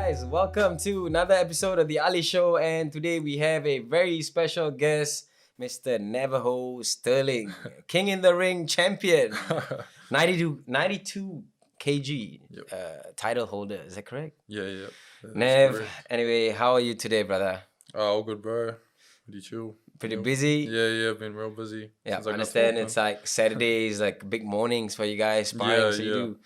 guys, welcome to another episode of the Ali Show, and today we have a very special guest, Mr. Navajo Stirling, King in the Ring champion, 92 kg title holder. Is that correct? Yeah. Nev, Correct. anyway, how are you today, brother? All good, bro. Pretty chill. Pretty busy? Yeah, been real busy. Yeah, since I got to understand Auckland. it's like Saturdays, like big mornings for you guys sparring. Yeah, so you do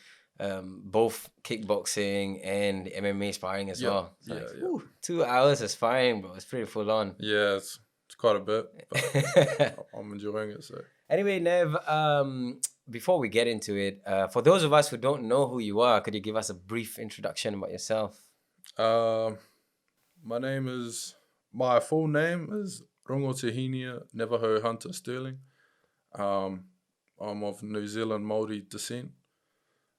both kickboxing and MMA sparring as well. So yeah. whew, 2 hours of sparring, bro. It's pretty full on. Yeah, it's quite a bit, but I'm enjoying it. So Anyway, Nev, before we get into it, for those of us who don't know who you are, could you give us a brief introduction about yourself? my full name is Rongotehinia Navajo Hunter Stirling. I'm of New Zealand Māori descent.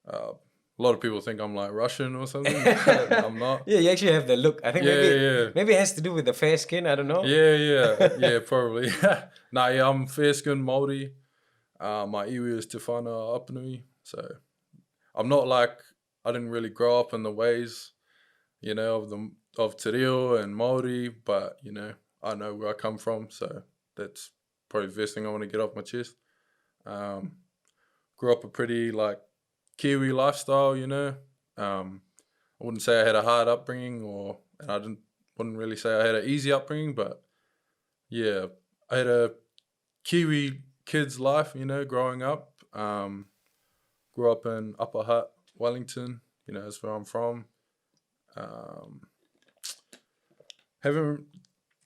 A lot of people think I'm like Russian or something. I'm not. Yeah, you actually have the look. I think maybe it has to do with the fair skin. I don't know. Yeah, probably. I'm fair skinned Māori. My iwi is Te Whānau Apanui. So I'm not like, I didn't really grow up in the ways, of Te Reo and Māori, but, I know where I come from. So that's probably the first thing I want to get off my chest. Grew up a pretty like Kiwi lifestyle, I wouldn't say I had a hard upbringing and I wouldn't really say I had an easy upbringing, but yeah, I had a Kiwi kid's life, growing up. Grew up in Upper Hutt, Wellington, that's where I'm from. Didn't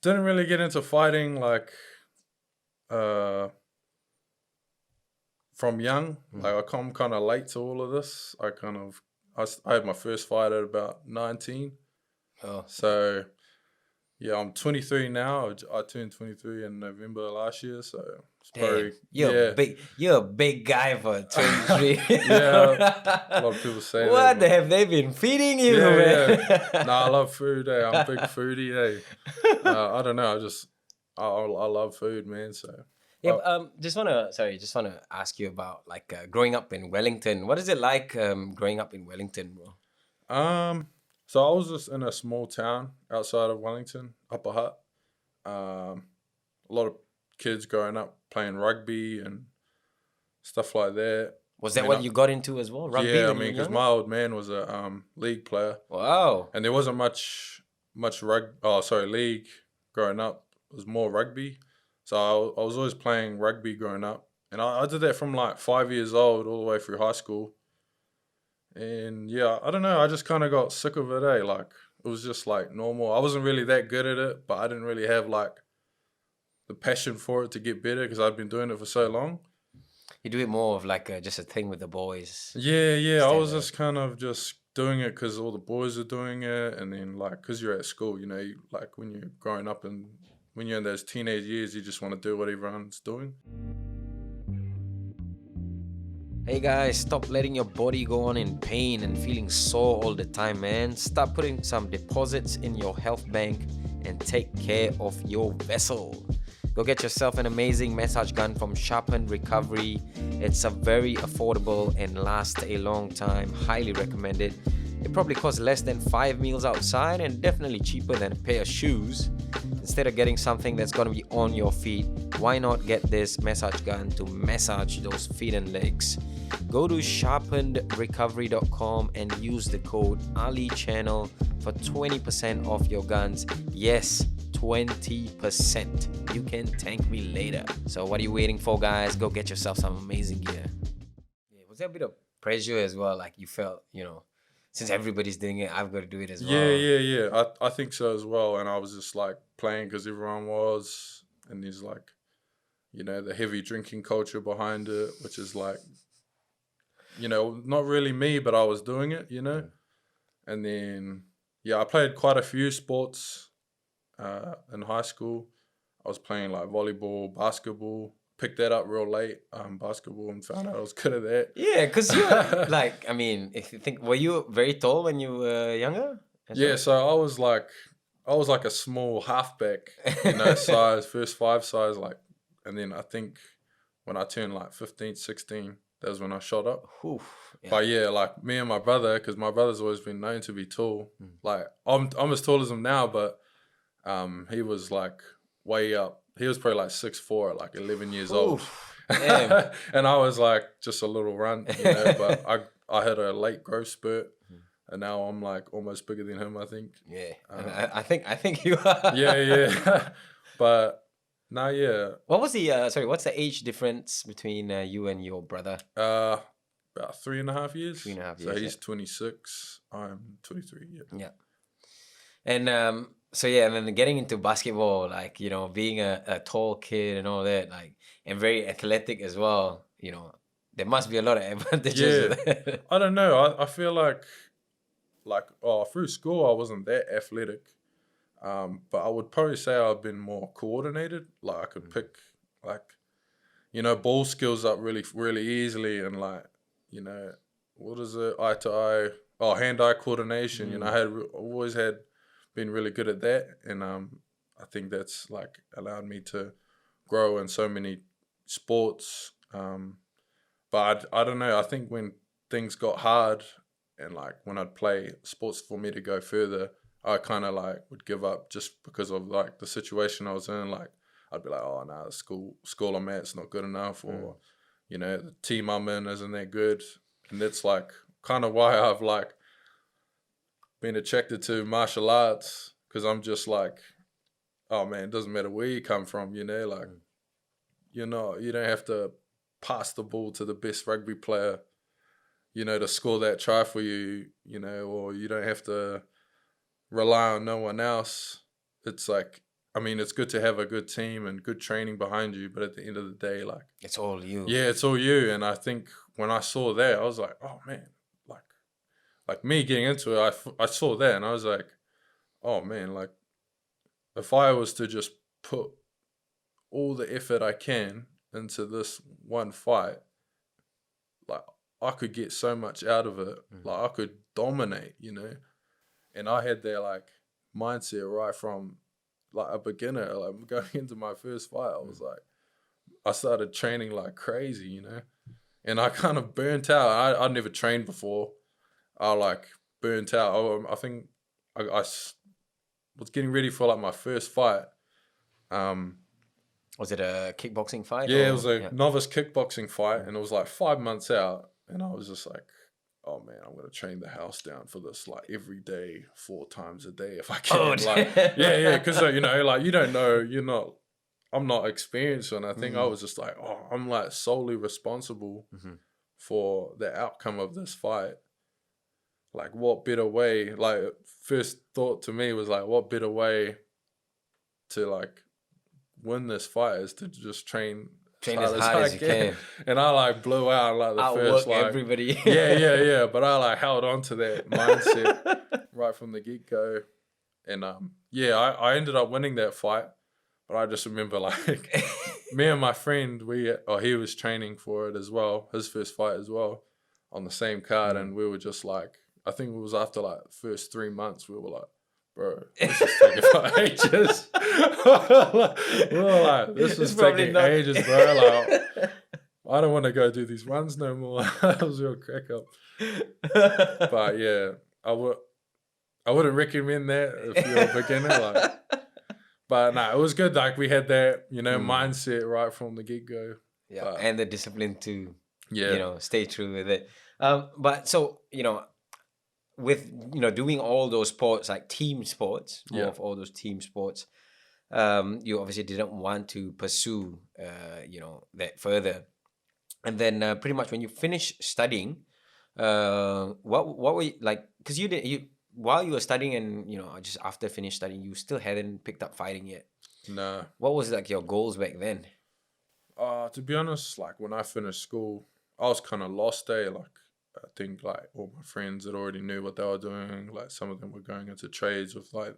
really get into fighting like from young. Like I come kind of late to all of this. I had my first fight at about 19. Oh. So yeah, I'm 23 now. I turned 23 in November last year. So it's probably you're a big guy for 23. Yeah, a lot of people say what that. have they been feeding you, Yeah, man? yeah. No, I love food. I'm a big foodie. I don't know. I love food, man. So yeah, just wanna ask you about like growing up in Wellington. What is it like growing up in Wellington, bro? So I was just in a small town outside of Wellington, Upper Hutt. A lot of kids growing up playing rugby and stuff like that. Was that what you got into as well? Rugby? Yeah, because my old man was a league player. Wow. And there wasn't much league growing up. It was more rugby. So I was always playing rugby growing up. And I did that from like 5 years old all the way through high school. And yeah, I don't know. I just kind of got sick of it, Like, it was just like normal. I wasn't really that good at it, but I didn't really have like the passion for it to get better because I'd been doing it for so long. You do it more of like just a thing with the boys. Yeah. I was just kind of just doing it because all the boys are doing it. And then like, because you're at school, like when you're growing up and when you're in those teenage years, you just want to do what everyone's doing. Hey guys, stop letting your body go on in pain and feeling sore all the time, man. Start putting some deposits in your health bank and take care of your vessel. Go get yourself an amazing massage gun from Sharpened Recovery. It's a very affordable and lasts a long time. Highly recommended. It probably costs less than 5 meals outside and definitely cheaper than a pair of shoes. Instead of getting something that's going to be on your feet, why not get this massage gun to massage those feet and legs? Go to sharpenedrecovery.com and use the code AliChannel for 20% off your guns. Yes, 20%. You can thank me later. So what are you waiting for, guys? Go get yourself some amazing gear. Yeah, was there a bit of pressure as well? Like you felt, since everybody's doing it, I've got to do it as well. Yeah. I think so as well. And I was just like playing because everyone was. And there's like, the heavy drinking culture behind it, which is like, not really me, but I was doing it, And then, I played quite a few sports in high school. I was playing like volleyball, basketball. Picked that up real late, basketball, and found out I was good at that. Yeah, because you're like, if you think, were you very tall when you were younger? Yeah, so I was like a small halfback, size, first five size, like, and then I think when I turned like 15, 16, That was when I shot up. Oof. Yeah. But yeah, like me and my brother, because my brother's always been known to be tall. Like I'm as tall as him now, but he was like way up. He was probably like 6'4", like 11 years old. Oof. Damn. And I was like just a little runt, you know. But I had a late growth spurt, and now I'm like almost bigger than him, I think. Yeah. And I think you are. Yeah. But now, yeah. What was the what's the age difference between you and your brother? About 3.5 years. 3.5 So years, he's 26. I'm 23. Yeah. Yeah. And so yeah, and then getting into basketball, like, you know, being a tall kid and all that, like, and very athletic as well, you know, there must be a lot of advantages with that. I don't know. I feel like through school I wasn't that athletic, but I would probably say I've been more coordinated. Like I could pick, like, you know, ball skills up really really easily, and like, you know, what is it, eye to eye, hand-eye coordination. You know, I've always been really good at that, and I think that's like allowed me to grow in so many sports. But I don't know. I think when things got hard, and like when I'd play sports for me to go further, I kind of like would give up just because of like the situation I was in. Like I'd be like, oh no, the school I'm at's not good enough, or you know, the team I'm in isn't that good, and that's like kind of why I've like been attracted to martial arts, because I'm just like, oh man, it doesn't matter where you come from, you know, like you don't have to pass the ball to the best rugby player, you know, to score that try for you, you know, or you don't have to rely on no one else. It's like, I mean, it's good to have a good team and good training behind you, but at the end of the day, like, It's all you. yeah, it's all you. And I think when I saw that, I was like, oh man, like me getting into it, I saw that and I was like, oh man, like if I was to just put all the effort I can into this one fight, like I could get so much out of it. Like I could dominate, you know. And I had that like mindset right from like a beginner. Like going into my first fight, I was like, I started training like crazy, you know. And I kind of burnt out. I'd never trained before. I like burnt out. I think I was getting ready for like my first fight. Was it a kickboxing fight? Yeah, it was a novice kickboxing fight, and it was like 5 months out, and I was just like, oh man, I'm gonna train the house down for this like every day, 4 times a day if I can. Oh, like, yeah, because you know, like you don't know, I'm not experienced, and I think I was just like, oh, I'm like solely responsible for the outcome of this fight. Like, what better way? Like, first thought to me was like, what better way to like win this fight is to just train as hard as you can. And I like blew out like the first like everybody. yeah. But I like held on to that mindset right from the get go, and I ended up winning that fight. But I just remember like me and my friend, he was training for it as well, his first fight as well, on the same card, and we were just like, I think it was after like the first 3 months, we were like, bro, this is taking for ages. We were like, this is taking ages, bro. Like, I don't want to go do these runs no more. That was a real crack up. But yeah, I wouldn't recommend that if you're a beginner. Like, but no, it was good. Like we had that, you know, mindset right from the get go. Yeah, and the discipline to, you know, stay true with it. But so, you know, with, you know, doing all those sports, like team sports, more of all those team sports, you obviously didn't want to pursue, you know, that further. And then pretty much when you finished studying, what were you like? Because while you were studying and, you know, just after finished studying, you still hadn't picked up fighting yet. No. What was like your goals back then? To be honest, like when I finished school, I was kind of lost there. Like I think like all my friends had already knew what they were doing. Like some of them were going into trades with like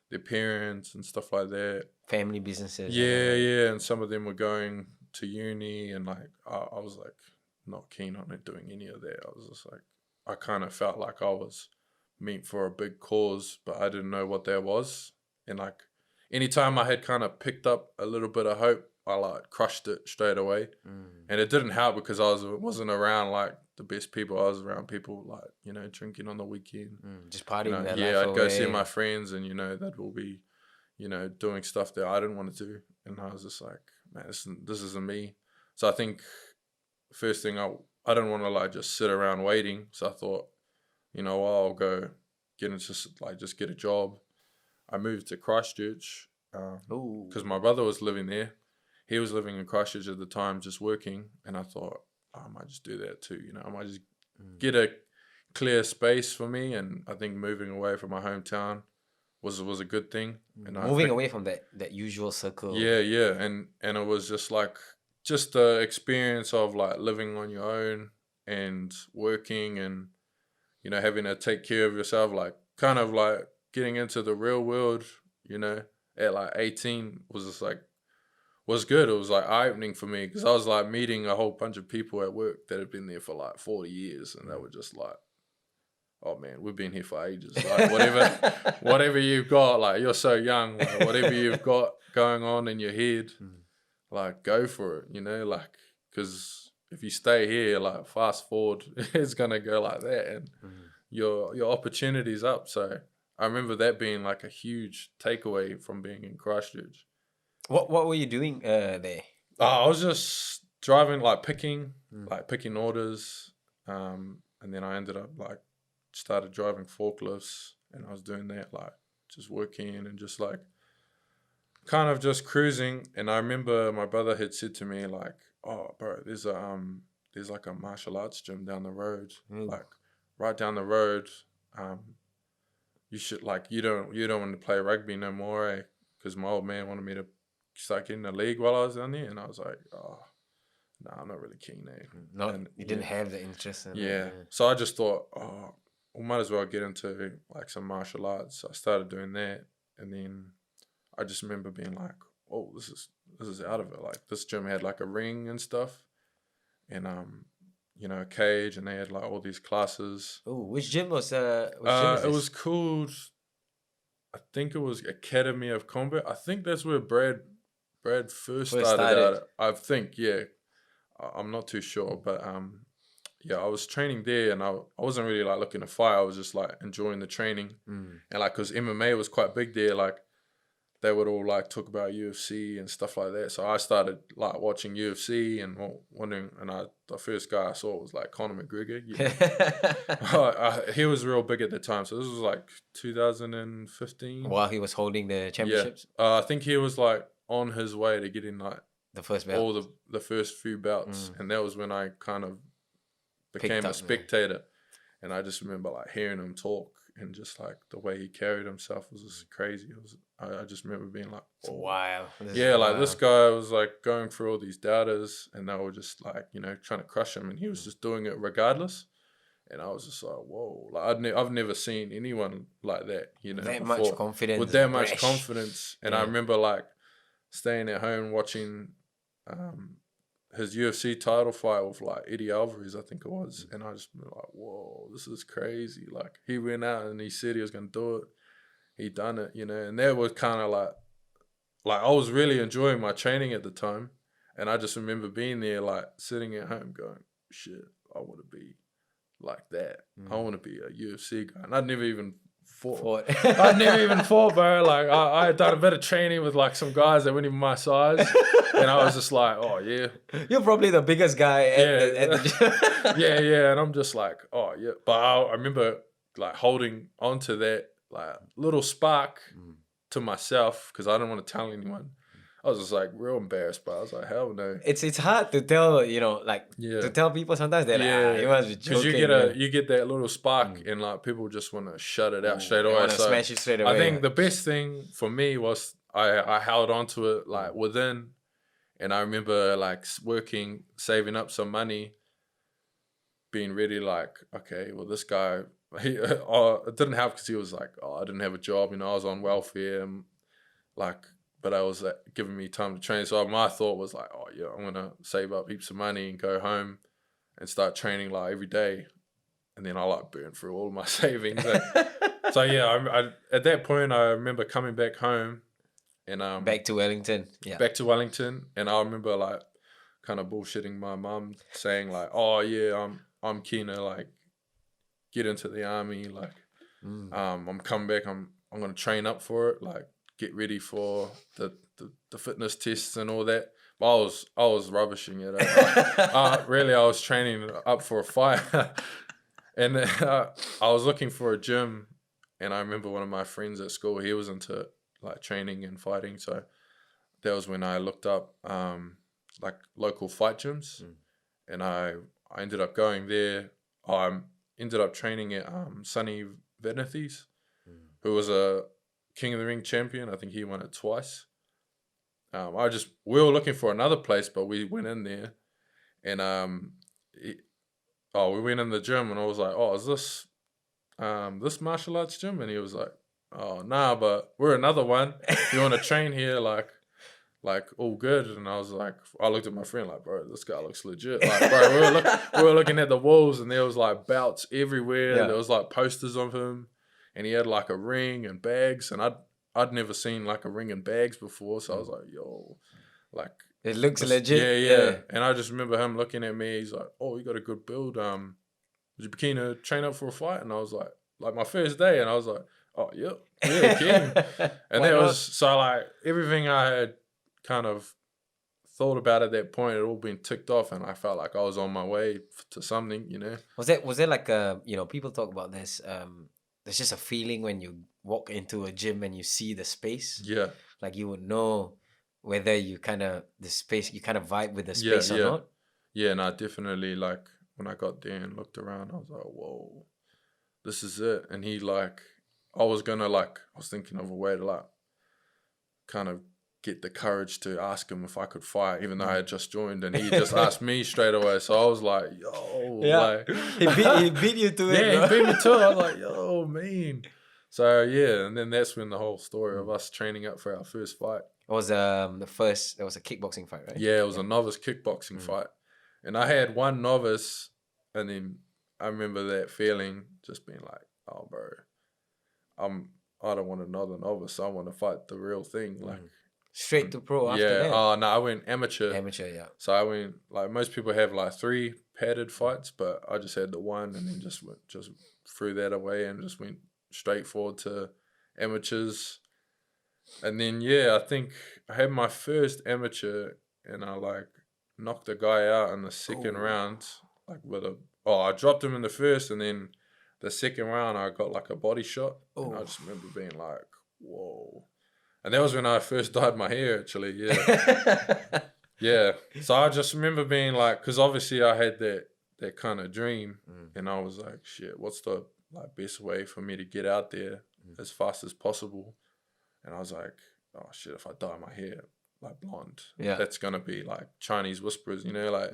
their parents and stuff like that. Family businesses. Yeah. And some of them were going to uni, and like I was like not keen on it doing any of that. I was just like, I kind of felt like I was meant for a big cause, but I didn't know what that was. And like anytime I had kind of picked up a little bit of hope, I like crushed it straight away. And it didn't help because I wasn't around like the best people. I was around people like, you know, drinking on the weekend. Just partying You know, their yeah, life I'd go see away. my friends and, you know, that will be, you know, doing stuff that I didn't want to do. And I was just like, man, this isn't me. So I think first thing I didn't want to like just sit around waiting. So I thought, you know, well, I'll go get into like just get a job. I moved to Christchurch because my brother was living there. He was living in Christchurch at the time, just working. And I thought, oh, I might just do that too. You know, I might just get a clear space for me. And I think moving away from my hometown was a good thing. And Moving away from that usual circle. yeah. And it was just like, just the experience of like living on your own and working and, you know, having to take care of yourself, like kind of like getting into the real world, you know, at like 18 was just like, was good. It was like eye-opening for me because I was like meeting a whole bunch of people at work that had been there for like 40 years and they were just like, oh man, we've been here for ages. Like whatever you've got, like you're so young, like whatever you've got going on in your head, like go for it, you know, like, because if you stay here, like fast forward, it's going to go like that and your opportunity's up. So I remember that being like a huge takeaway from being in Christchurch. What were you doing there? I was just driving, like picking orders. And then I ended up like started driving forklifts and I was doing that, like just working and just like kind of just cruising. And I remember my brother had said to me like, oh bro, there's like a martial arts gym down the road, like right down the road. You should like, you don't want to play rugby no more, eh? Because my old man wanted me to start getting a league while I was down there. And I was like, oh, no, I'm not really keen, eh? You didn't have the interest in it. it. So I just thought, oh, we might as well get into like some martial arts. So I started doing that. And then I just remember being like, oh, this is out of it. Like this gym had like a ring and stuff. And you know, a cage, and they had like all these classes. Oh, which gym was it was called, I think it was Academy of Combat. I think that's where Brad first started out. I think, yeah. I'm not too sure, but yeah, I was training there, and I wasn't really like looking to fight. I was just like enjoying the training, and like because MMA was quite big there, like they would all like talk about UFC and stuff like that. So I started like watching UFC and wondering, and the first guy I saw was like Conor McGregor. He was real big at the time, so this was like 2015. While he was holding the championships. I think he was like on his way to getting like the first belt. all the first few belts, and that was when I kind of became a spectator. And I just remember like hearing him talk and just like the way he carried himself was just crazy. I just remember being like, oh. Wow. This guy was like going through all these doubters and they were just like, you know, trying to crush him, and he was just doing it regardless. And I was just like, whoa, like I've never seen anyone like that, you know, that much confidence, with that much confidence. And I remember like staying at home watching his UFC title fight with like Eddie Alvarez, I think it was, and I just been like, whoa, this is crazy. Like he went out and he said he was gonna do it, he done it, you know. And that was kind of like I was really enjoying my training at the time, and I just remember being there like sitting at home going, shit, I want to be like that. I want to be a UFC guy. And I'd never even fought. I'd never even fought, bro. Like I had done a bit of training with like some guys that weren't even my size, and I was just like, oh yeah, you're probably the biggest guy at the yeah. And I'm just like, oh yeah. But I remember like holding onto that like little spark to myself because I didn't want to tell anyone. I was just like real embarrassed, but I was like, hell no. It's hard to tell, you know, like to tell people sometimes they're like, you must be joking. Because you get that little spark and like people just want to shut it out straight away. So smash it straight away. I think the best thing for me was I held on to it like within, and I remember like working, saving up some money, being ready like, okay, well this guy, it didn't help because he was like, I didn't have a job, you know, I was on welfare and like, but I was giving me time to train. So my thought was like, oh yeah, I'm going to save up heaps of money and go home and start training like every day. And then I like burn through all of my savings. So yeah, I at that point, I remember coming back home And back to Wellington. Yeah. back to Wellington, and I remember like kind of bullshitting my mum, saying like, "Oh yeah, I'm keen to like get into the army. Like, I'm coming back. I'm gonna train up for it. Like, get ready for the fitness tests and all that." But I was rubbishing it. Really, I was training up for a fight, and I was looking for a gym, and I remember one of my friends at school. He was into like training and fighting, so that was when I looked up like local fight gyms, and I ended up going there. I ended up training at Sonny Venethies, who was a King of the Ring champion. I think he won it twice. We were looking for another place, but we went in there, and we went in the gym, and I was like, "Oh, is this this martial arts gym?" And he was like, "Oh, nah, but we're another one. You want to train here, like all good?" And I was like, I looked at my friend like, "Bro, this guy looks legit." Like, bro, we were looking at the walls, and there was like belts everywhere. Yeah. There was like posters of him, and he had like a ring and bags, and I'd never seen like a ring and bags before, so I was like, "Yo, like it looks legit." Yeah. And I just remember him looking at me. He's like, "Oh, you got a good build. Would you be keen to train up for a fight?" And I was like my first day, and I was like, "Oh, yep, yeah, keen." And that was so like everything I had kind of thought about at that point had all been ticked off, and I felt like I was on my way to something, you know. Was there like a, people talk about this, there's just a feeling when you walk into a gym and you see the space. Yeah. Like you would know whether you kind of vibe with the space or not. Yeah, and I definitely, like, when I got there and looked around, I was like, "Whoa, this is it." And he like, I was thinking of a way to like kind of get the courage to ask him if I could fight, even though I had just joined, and he just asked me straight away. So I was like, "Yo," like he beat you to it. Yeah, he beat me to it. I was like, "Yo, man." So yeah, and then that's when the whole story of us training up for our first fight. It was it was a kickboxing fight, right? Yeah, it was a novice kickboxing fight, and I had one novice, and then I remember that feeling, just being like, "Oh, bro, I don't want another novice. I want to fight the real thing." Like. Straight to pro after that? Oh, no, I went amateur. Amateur, yeah. So I went, like, most people have like 3 padded fights, but I just had the one, and then just threw that away and just went straight forward to amateurs. And then, I think I had my first amateur, and I like knocked a guy out in the second round, like I dropped him in the first, and then the second round I got like a body shot. And I just remember being like, "Whoa." And that was when I first dyed my hair, actually, yeah. Yeah. So I just remember being like, because obviously I had that kind of dream, and I was like, shit, what's the like best way for me to get out there as fast as possible? And I was like, oh shit, if I dye my hair like blonde, that's gonna be like Chinese whispers, you know, like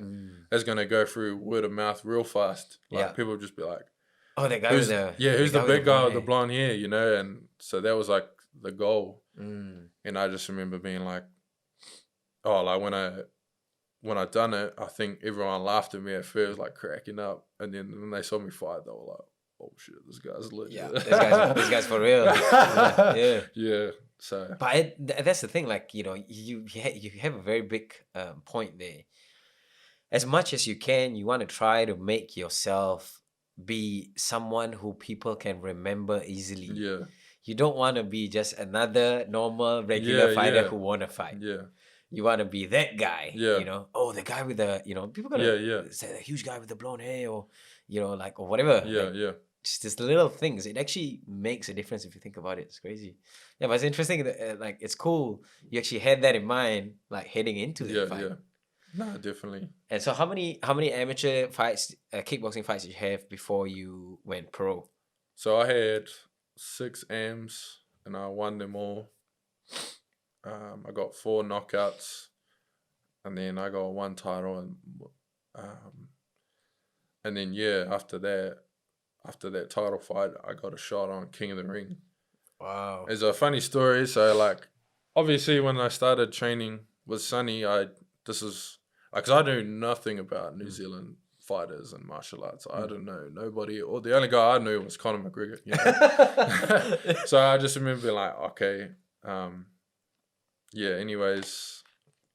that's gonna go through word of mouth real fast. Like people would just be like, "Oh, that guy who's the big guy with the blonde hair," you know? And so that was like the goal. And I just remember being like, oh, like when I done it, I think everyone laughed at me at first, like cracking up, and then when they saw me fight, they were like, "Oh shit, this guy's legit." Yeah, this guy's for real. Yeah. So, but that's the thing, like, you have a very big point there. As much as you can, you want to try to make yourself be someone who people can remember easily. Yeah. You don't want to be just another normal, regular fighter who want to fight. Yeah. You want to be that guy. Yeah. You know, the guy with the, people gonna say the huge guy with the blonde hair, or, like, or whatever. Yeah. Just the little things. It actually makes a difference if you think about it. It's crazy. Yeah, but it's interesting that, like, it's cool. You actually had that in mind, like, heading into that fight. Yeah. No, definitely. And so how many amateur fights, kickboxing fights did you have before you went pro? So I had 6 AMs, and I won them all. I got 4 knockouts, and then I got 1 title, and then after that title fight, I got a shot on King of the Ring. Wow. It's a funny story. So like, obviously when I started training with Sonny, because I knew nothing about New Zealand fighters and martial arts. I don't know nobody, or the only guy I knew was Conor McGregor. You know? So I just remember being like, okay, yeah. Anyways,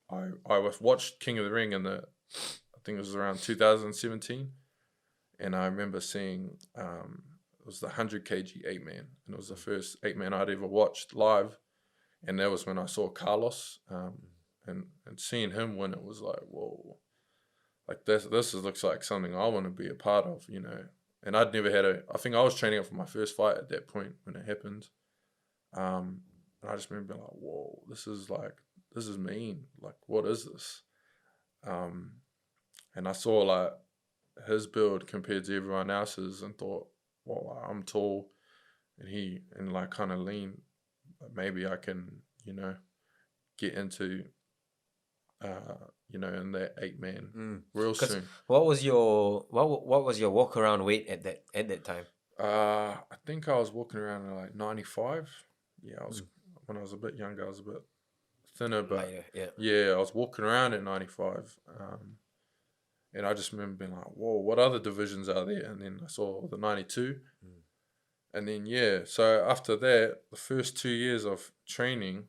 I watched King of the Ring I think it was around 2017, and I remember seeing it was the 100 kg 8-man, and it was the first 8-man I'd ever watched live, and that was when I saw Carlos, and seeing him win, it was like, whoa, like looks like something I want to be a part of, you know. And I'd never had I think I was training up for my first fight at that point when it happened. And I just remember being like, whoa, this is mean. Like, what is this? And I saw like his build compared to everyone else's and thought, well, I'm tall and like kind of lean. Maybe I can, you know, get into, you know, in that 8-man real soon. What was your walk around weight at that time? I think I was walking around at like 95. Yeah, I was when I was a bit younger. I was a bit thinner, but lighter, yeah, I was walking around at 95. And I just remember being like, "Whoa, what other divisions are there?" And then I saw the 92, and then yeah. So after that, the first 2 years of training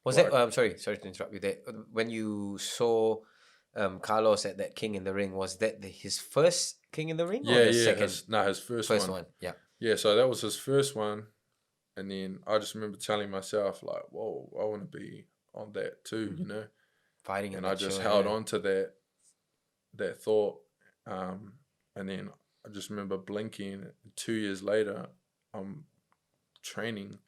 was like, that. I'm sorry to interrupt you there. When you saw Carlos at that King in the Ring, was that his first King in the Ring or the second? his first one. Yeah. Yeah, so that was his first one, and then I just remember telling myself like, "Whoa, I want to be on that too," you know. Fighting, and I just held on to that thought, and then I just remember blinking. 2 years later, I'm training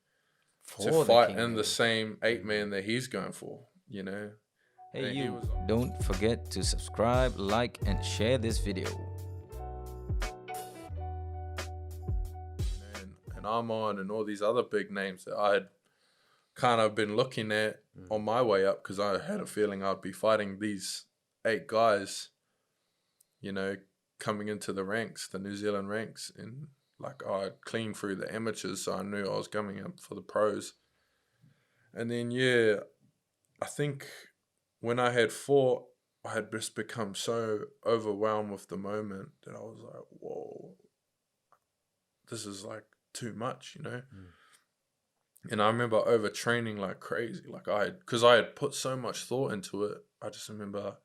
to fight in the same 8-man that he's going for, you know. Hey, you! Don't forget to subscribe, like, and share this video. And Armand and all these other big names that I had kind of been looking at on my way up, because I had a feeling I'd be fighting these 8 guys, you know, coming into the ranks, the New Zealand ranks, and like I cleaned through the amateurs, so I knew I was coming up for the pros. And then yeah, I think when I had fought, I had just become so overwhelmed with the moment that I was like, whoa, this is like too much, you know. And I remember overtraining like crazy, like because I had put so much thought into it. I just remember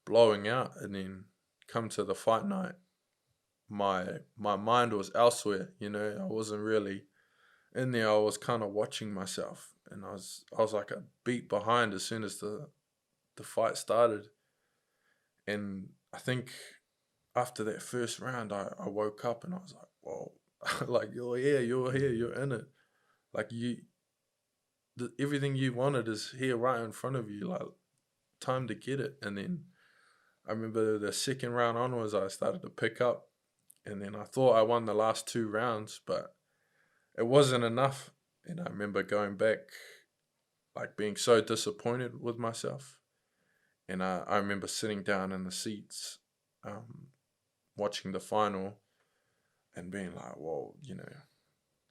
blowing out, and then come to the fight night, my mind was elsewhere, you know. I wasn't really in there. I was kind of watching myself, and I was like a beat behind as soon as the fight started. And I think after that first round, I woke up and I was like, whoa, like you're here, you're in it. Like everything you wanted is here right in front of you, like time to get it. And then I remember the second round onwards, I started to pick up, and then I thought I won the last 2 rounds, but it wasn't enough. And I remember going back, like being so disappointed with myself. And I remember sitting down in the seats, watching the final, and being like, whoa, you know,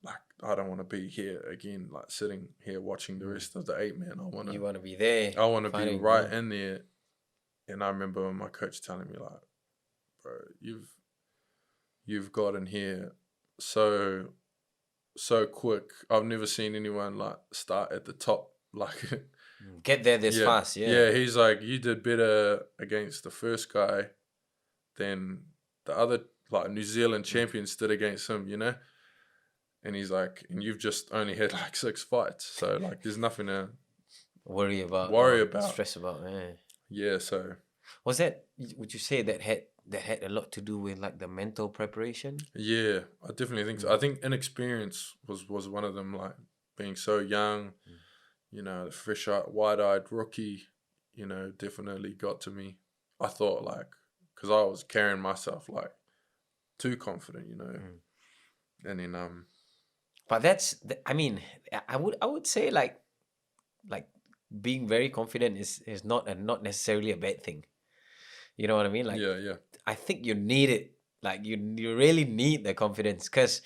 like I don't want to be here again, like sitting here watching the rest of the 8-man. You want to be there. I want to be right in there. And I remember my coach telling me like, bro, you've gotten here so quick. I've never seen anyone like start at the top, like get there this fast. Yeah, he's like, you did better against the first guy than the other like New Zealand champions did against him, you know. And he's like, and you've just only had like 6 fights, so like there's nothing to worry about, stress about. Yeah. So was that? Would you say that had a lot to do with like the mental preparation? Yeah, I definitely think so. I think inexperience was one of them, like being so young, you know, the fresh wide-eyed rookie, you know, definitely got to me. I thought like, because I was carrying myself like too confident, you know. And then but that's I mean, I would say like being very confident is not necessarily a bad thing. You know what I mean? Like, yeah. I think you need it. Like you really need the confidence, because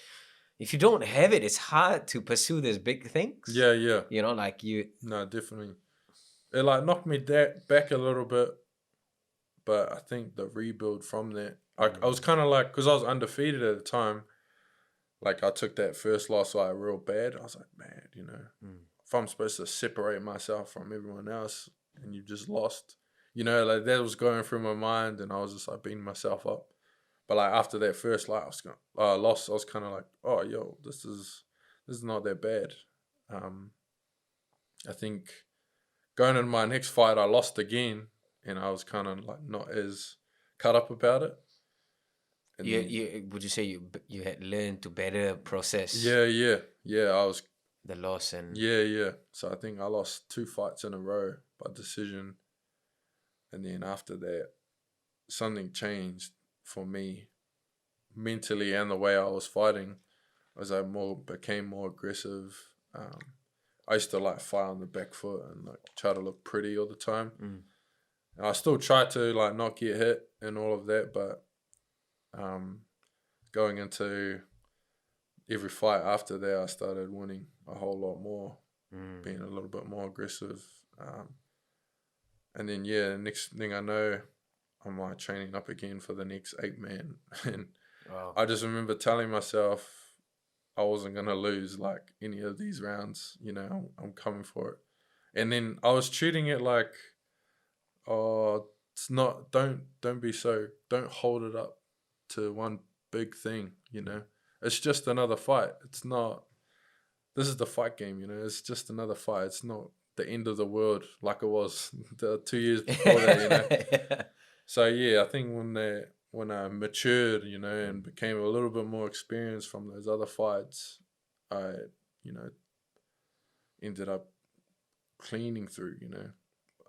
if you don't have it, it's hard to pursue these big things. Yeah. You know, like you. No, definitely. It like knocked me back a little bit, but I think the rebuild from that, I was kind of like, because I was undefeated at the time. Like I took that first loss like real bad. I was like, man, you know, if I'm supposed to separate myself from everyone else and you've just lost, like that was going through my mind, and I was just like beating myself up. But like after that first like loss, I was kind of like, oh yo, this is not that bad. I think going into my next fight, I lost again, and I was kind of like not as cut up about it. And Would you say you had learned to better process yeah. I was the loss and yeah. So I think I lost 2 fights in a row by decision, and then after that, something changed for me mentally and the way I was fighting. As I became more aggressive. I used to like fight on the back foot and like try to look pretty all the time. And I still try to like not get hit and all of that, but going into every fight after that, I started winning a whole lot more, being a little bit more aggressive. And then the next thing I know, I'm like training up again for the next 8-man. And wow. I just remember telling myself I wasn't gonna lose like any of these rounds. I'm coming for it. And then I was treating it like, oh, it's not. Don't hold it up to one big thing. It's just another fight. It's not. This is the fight game. It's just another fight. It's not the end of the world like it was the 2 years before that. Yeah. So I think when I matured, and became a little bit more experienced from those other fights, I, ended up cleaning through,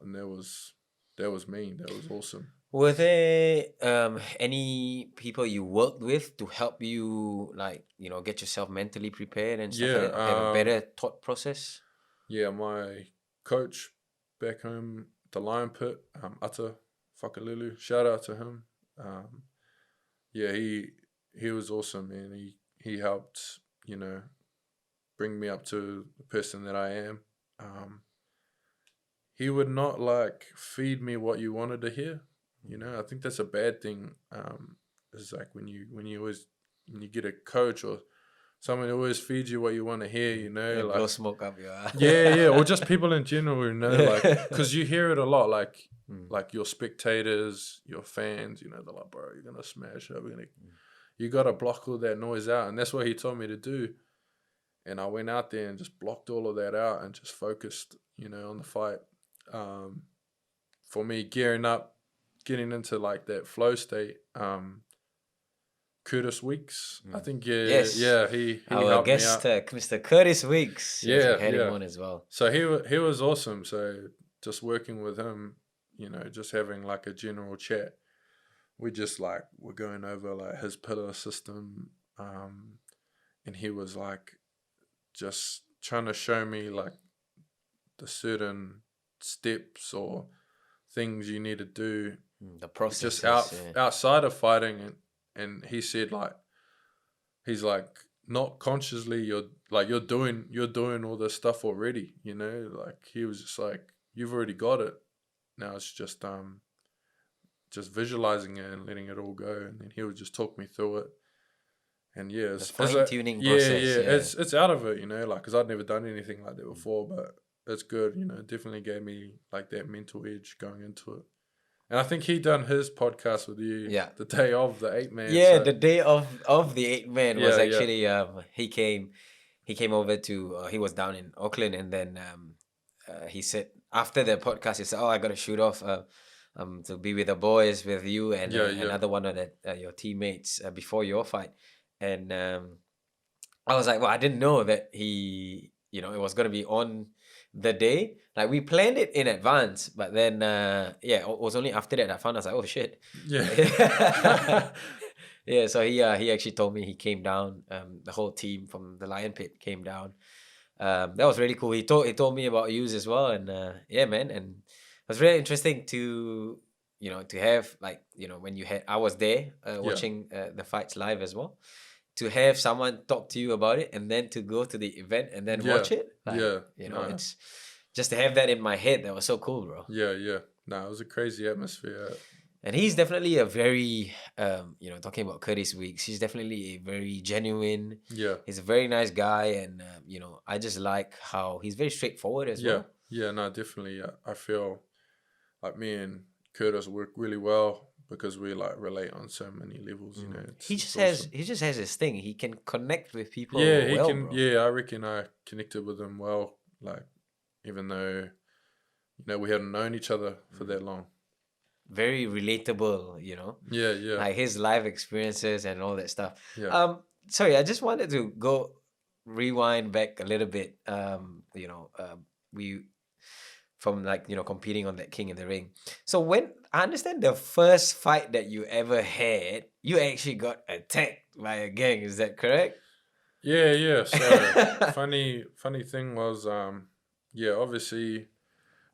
and that was me. That was awesome. Were there any people you worked with to help you, like, get yourself mentally prepared and stuff like that? Have a better thought process? Yeah, my coach back home, the Lion Pit, Ata Whakalulu, shout out to him. He was awesome, man. He helped, bring me up to the person that I am. He would not like feed me what you wanted to hear. I think that's a bad thing. It's like when you get a coach or someone who always feeds you what you want to hear, like blow smoke up your ass. yeah, or just people in general, like because you hear it a lot, like your spectators, your fans, they're like, bro, you're gonna smash it. You gotta block all that noise out, and that's what he told me to do. And I went out there and just blocked all of that out and just focused, on the fight. For me, gearing up, getting into like that flow state. Curtis Weeks, I think. Yes. He Our helped guest, me out. Mr. Curtis Weeks. Yeah, had him on as well. So he was awesome. So just working with him, just having like a general chat. We just like we're going over like his pillar system, and he was like just trying to show me like the certain steps or things you need to do. The process just outside of fighting, and he said like he's like not consciously you're doing all this stuff already, like he was just like you've already got it. Now it's just visualizing it and letting it all go, and then he would just talk me through it. And it's fine-tuning process. It's out of it, like because I'd never done anything like that before, but it's good, it definitely gave me like that mental edge going into it. And I think he done his podcast with you the day of the 8-man. Yeah, so. The day of the 8-man was actually he came over to he was down in Auckland, and then he said after the podcast he said, oh, I gotta shoot off to be with the boys, with you and another one of your teammates before your fight. And I was like, well, I didn't know that he it was gonna be on the day. Like we planned it in advance, but then it was only after that I found out, I was like, oh shit. So he actually told me he came down, the whole team from the Lion Pit came down. That was really cool. He told me about yous as well, and man, and it was really interesting to to have like when I was there watching the fights live as well, to have someone talk to you about it, and then to go to the event and then watch it. Like, it's just to have that in my head. That was so cool, bro. Yeah. No, it was a crazy atmosphere. And he's definitely a very, talking about Curtis Weeks, he's definitely a very genuine, Yeah, he's a very nice guy. And, I just like how he's very straightforward as yeah, well. yeah. No, definitely. I feel like me and Curtis work really well because we like relate on so many levels. You know, it's awesome. He just has his thing. He can connect with Yeah, people he well, can. bro. Yeah, I reckon I connected with him well. Like, even though we hadn't known each other for that long. Very relatable, Yeah, yeah, like his life experiences and all that stuff. yeah. Sorry, I just wanted to go rewind back a little bit. We from like competing on that King in the Ring. So when I understand the first fight that you ever had, you actually got attacked by a gang. Is that correct? Yeah, yeah. So funny thing was, yeah, obviously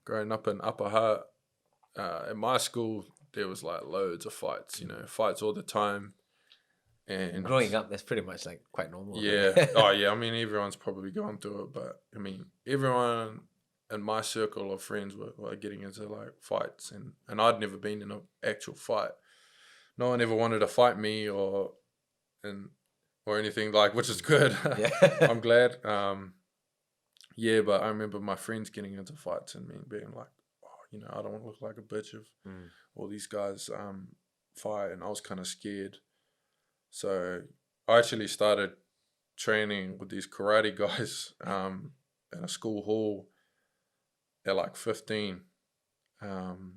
growing up in Upper Hutt, at my school there was like loads of fights. Fights all the time, and Growing up, that's pretty much like quite normal, yeah, right? oh yeah. I mean, everyone's probably gone through it, but I mean, everyone in my circle of friends were getting into like fights, and I'd never been in an actual fight. No one ever wanted to fight me and or anything like, which is good. Yeah. I'm glad. Yeah, but I remember my friends getting into fights and me being like, oh, I don't want to look like a bitch if Mm. all these guys fight, and I was kind of scared. So I actually started training with these karate guys in a school hall at like 15. And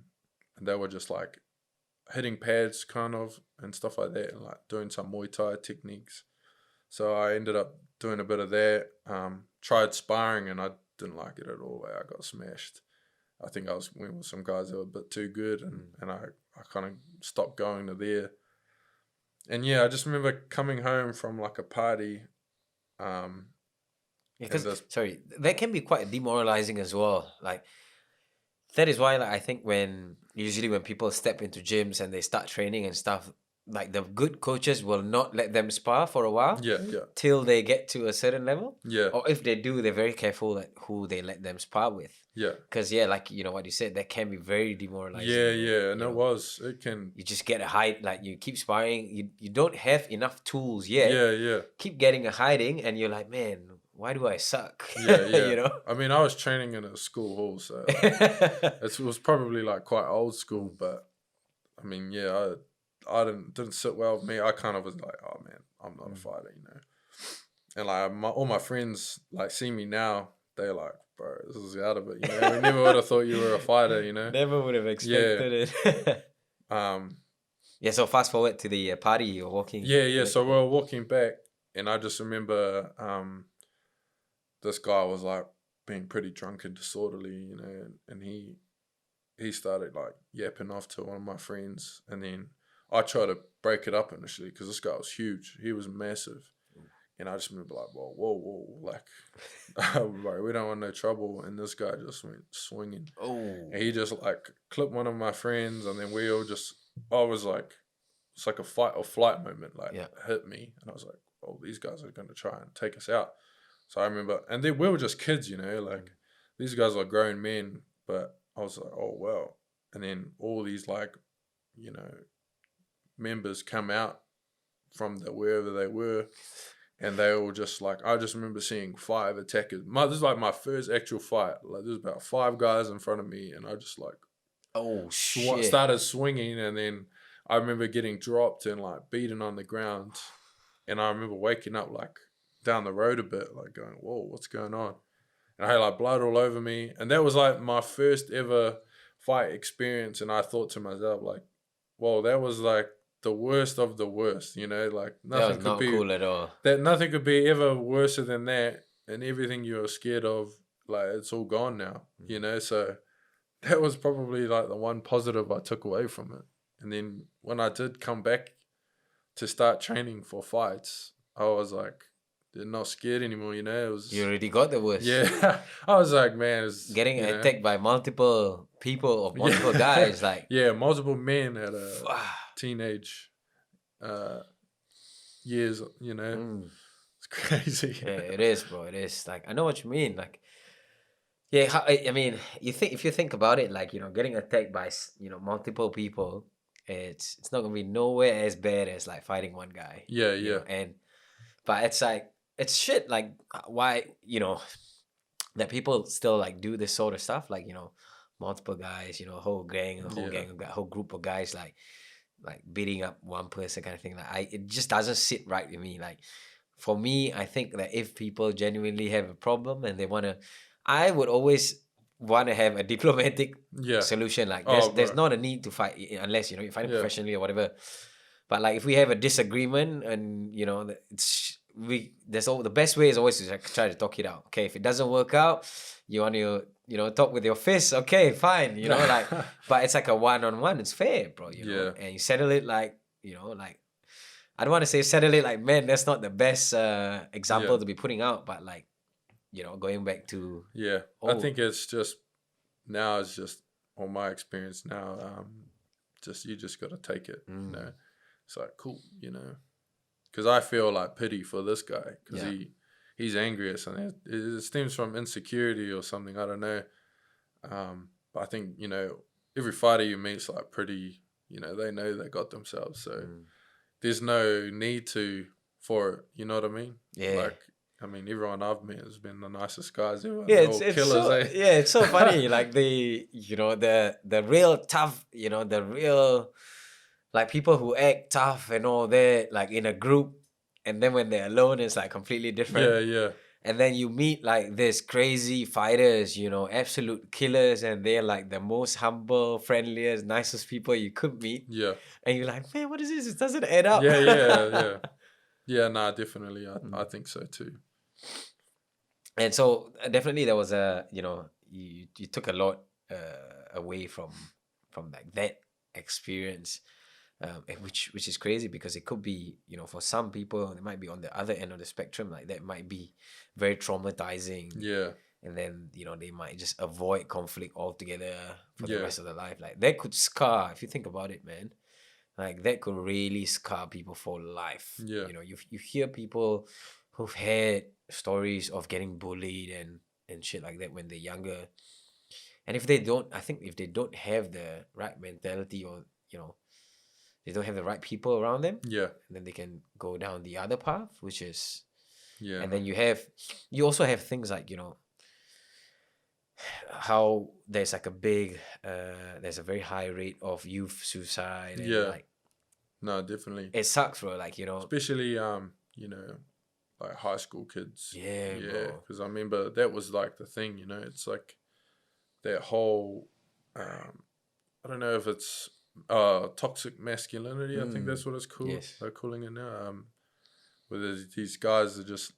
they were just like hitting pads kind of and stuff like that, and like doing some Muay Thai techniques. So I ended up doing a bit of that. Tried sparring and I didn't like it at all. I got smashed. I think I went with some guys that were a bit too good, and I kind of stopped going to there. And yeah, I just remember coming home from like a party. Um, and Because this, sorry, that can be quite demoralizing as well. Like that is why, like, I think when people step into gyms and they start training and stuff, like the good coaches will not let them spar for a while yeah, yeah, till they get to a certain level. yeah, Or if they do, they're very careful like who they let them spar with. yeah, Because yeah, like what you said, that can be very demoralizing. yeah, And, yeah. And it can, you just get a hide, like you keep sparring, you don't have enough tools yet. yeah, yeah, Keep getting a hiding, and you're like, man, why do I suck? yeah, yeah. you know. I mean, I was training in a school hall, so like, it was probably like quite old school, but I mean, yeah, I didn't sit well with me. I kind of was like, oh man, I'm not a fighter. And like all my friends like see me now, they're like, bro, this is out of it. We never would have thought you were a fighter. Never would have expected it. Um, Yeah, so fast forward to the party you're walking. yeah, yeah. So we were walking back, and I just remember this guy was like being pretty drunk and disorderly, and he started like yapping off to one of my friends, and then I tried to break it up initially because this guy was huge. He was massive. And I just remember like, whoa, like, like, we don't want no trouble. And this guy just went swinging. Oh. And he just like clipped one of my friends, and then we all I was like, it's like a fight or flight moment, like hit me. And I was like, oh, these guys are going to try and take us out. So I remember, and then we were just kids, like these guys are grown men, but I was like, oh, wow. And then all these like, members come out from wherever they were. And they all just like, I just remember seeing 5 attackers. This is like my first actual fight. Like there's about 5 guys in front of me, and I just like, oh shit, started swinging, and then I remember getting dropped and like beaten on the ground, and I remember waking up like down the road a bit, like going, whoa, what's going on? And I had like blood all over me, and that was like my first ever fight experience, and I thought to myself like, whoa, that was like the worst of the worst, like nothing could be cool at all. That nothing could be ever worse than that, and everything you were scared of, like it's all gone now, So that was probably like the one positive I took away from it. And then when I did come back to start training for fights, I was like, they're not scared anymore, It was you already got the worst. Yeah, I was like, man, it's getting attacked by multiple people or multiple guys, like multiple men at a teenage years, It's crazy. Yeah, it is, bro. It is. Like, I know what you mean. Like, yeah, I mean, if you think about it, like, getting attacked by multiple people, it's not gonna be nowhere as bad as like fighting one guy. Yeah, you yeah. know, and but it's like it's shit. Like why that people still like do this sort of stuff. Like multiple guys. A whole gang, whole group of guys like beating up one person kind of thing. Like it just doesn't sit right with me. Like for me, I think that if people genuinely have a problem and they wanna, I would always want to have a diplomatic Yeah. solution. Like Oh, there's bro. not a need to fight unless you're fighting Yeah. professionally or whatever. But like if we have a disagreement and it's the best way is always to like, try to talk it out. Okay, if it doesn't work out, you want to talk with your fists. Okay, fine. Like, but it's like a one-on-one. It's fair, bro. Yeah. And you settle it like like I don't want to say settle it like, man, that's not the best example Yeah. to be putting out, but like going back to Yeah. I think it's just now. It's just on my experience now. Just you just got to take it. It's like cool. Because I feel like pity for this guy because he's angry at something. It stems from insecurity or something. I don't know. But I think every fighter you meet's like pretty. They know they got themselves, so there's no need for it. You know what I mean? Yeah. Like I mean, everyone I've met has been the nicest guys ever. Yeah, They're all it's killers. so it's so funny. Like the the real tough, the real like people who act tough and all that, like in a group, and then when they're alone, it's like completely different. Yeah, yeah. And then you meet like this crazy fighters, absolute killers, and they're like the most humble, friendliest, nicest people you could meet. Yeah. And you're like, man, what is this? It doesn't add up. Yeah. Yeah, nah, definitely. I think so too. And so definitely there was a you took a lot away from like that experience, and which is crazy because it could be for some people they might be on the other end of the spectrum, like that might be very traumatizing. Yeah. And then they might just avoid conflict altogether for the rest of their life. Like that could scar, if you think about it, man. Like that could really scar people for life. Yeah. You hear people who've had stories of getting bullied and shit like that when they're younger. And if they don't have the right mentality or they don't have the right people around them, then they can go down the other path, which is and then you also have things like how there's like there's a very high rate of youth suicide and like no, definitely it sucks, bro. Like especially like high school kids. Yeah, because I remember that was like the thing. It's like that whole I don't know if it's toxic masculinity. I think that's what it's called. Yes. They're calling it now. Where these guys are just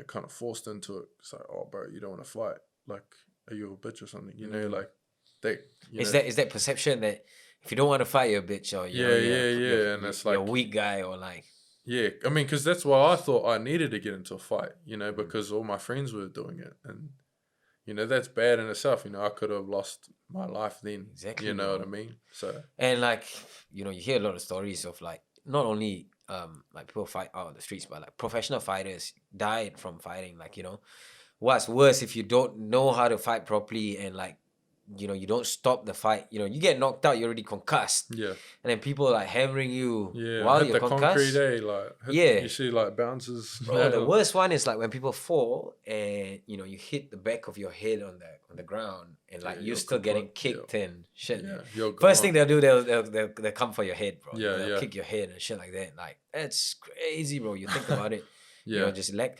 kind of forced into it. It's like, oh, bro, you don't want to fight. Like, are you a bitch or something? Like they. Is that perception that if you don't want to fight, you're a bitch or and it's like you're a weak guy or like. Yeah, I mean, because that's why I thought I needed to get into a fight. Because all my friends were doing it, and that's bad in itself. I could have lost my life then. Exactly. You know what I mean? So and like you hear a lot of stories of like not only like people fight out on the streets, but like professional fighters died from fighting. Like what's worse if you don't know how to fight properly and like you don't stop the fight. You get knocked out, you're already concussed. Yeah. And then people like hammering you while hit you're the concussed. Concrete, you see like bounces. Bro, the worst one is like when people fall and you hit the back of your head on the ground and like you're still getting kicked and shit. Yeah, First thing they'll do, they'll come for your head, bro. Yeah, they'll kick your head and shit like that. Like that's crazy, bro. You think about it. Just like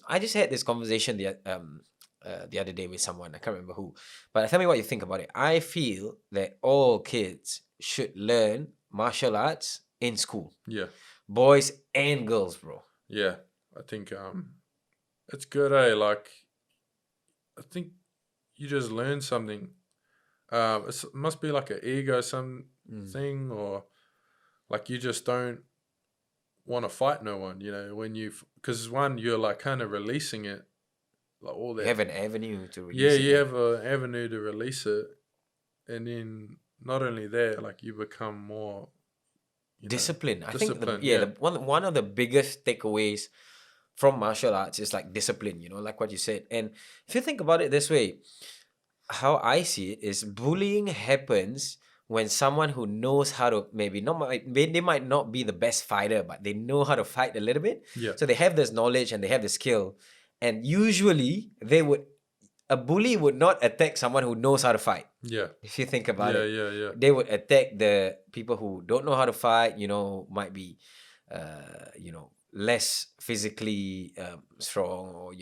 I just had this conversation the other day with someone. I can't remember who, but tell me what you think about it. I feel that all kids should learn martial arts in school. Yeah. Boys and girls, bro. Yeah. I think it's good, eh? Like I think you just learn something. It must be like an ego thing or like you just don't want to fight no one, when because one, you're like kind of releasing it. Like all that. You have an avenue to release it. Yeah, you have an avenue to release it. And then not only that, like you become more disciplined. I think one of the biggest takeaways from martial arts is like discipline, like what you said. And if you think about it this way, how I see it is bullying happens when someone who knows how to they might not be the best fighter, but they know how to fight a little bit. Yeah. So they have this knowledge and they have the skill. And usually a bully would not attack someone who knows how to fight. Yeah. If you think about it. Yeah. They would attack the people who don't know how to fight, might be less physically strong, or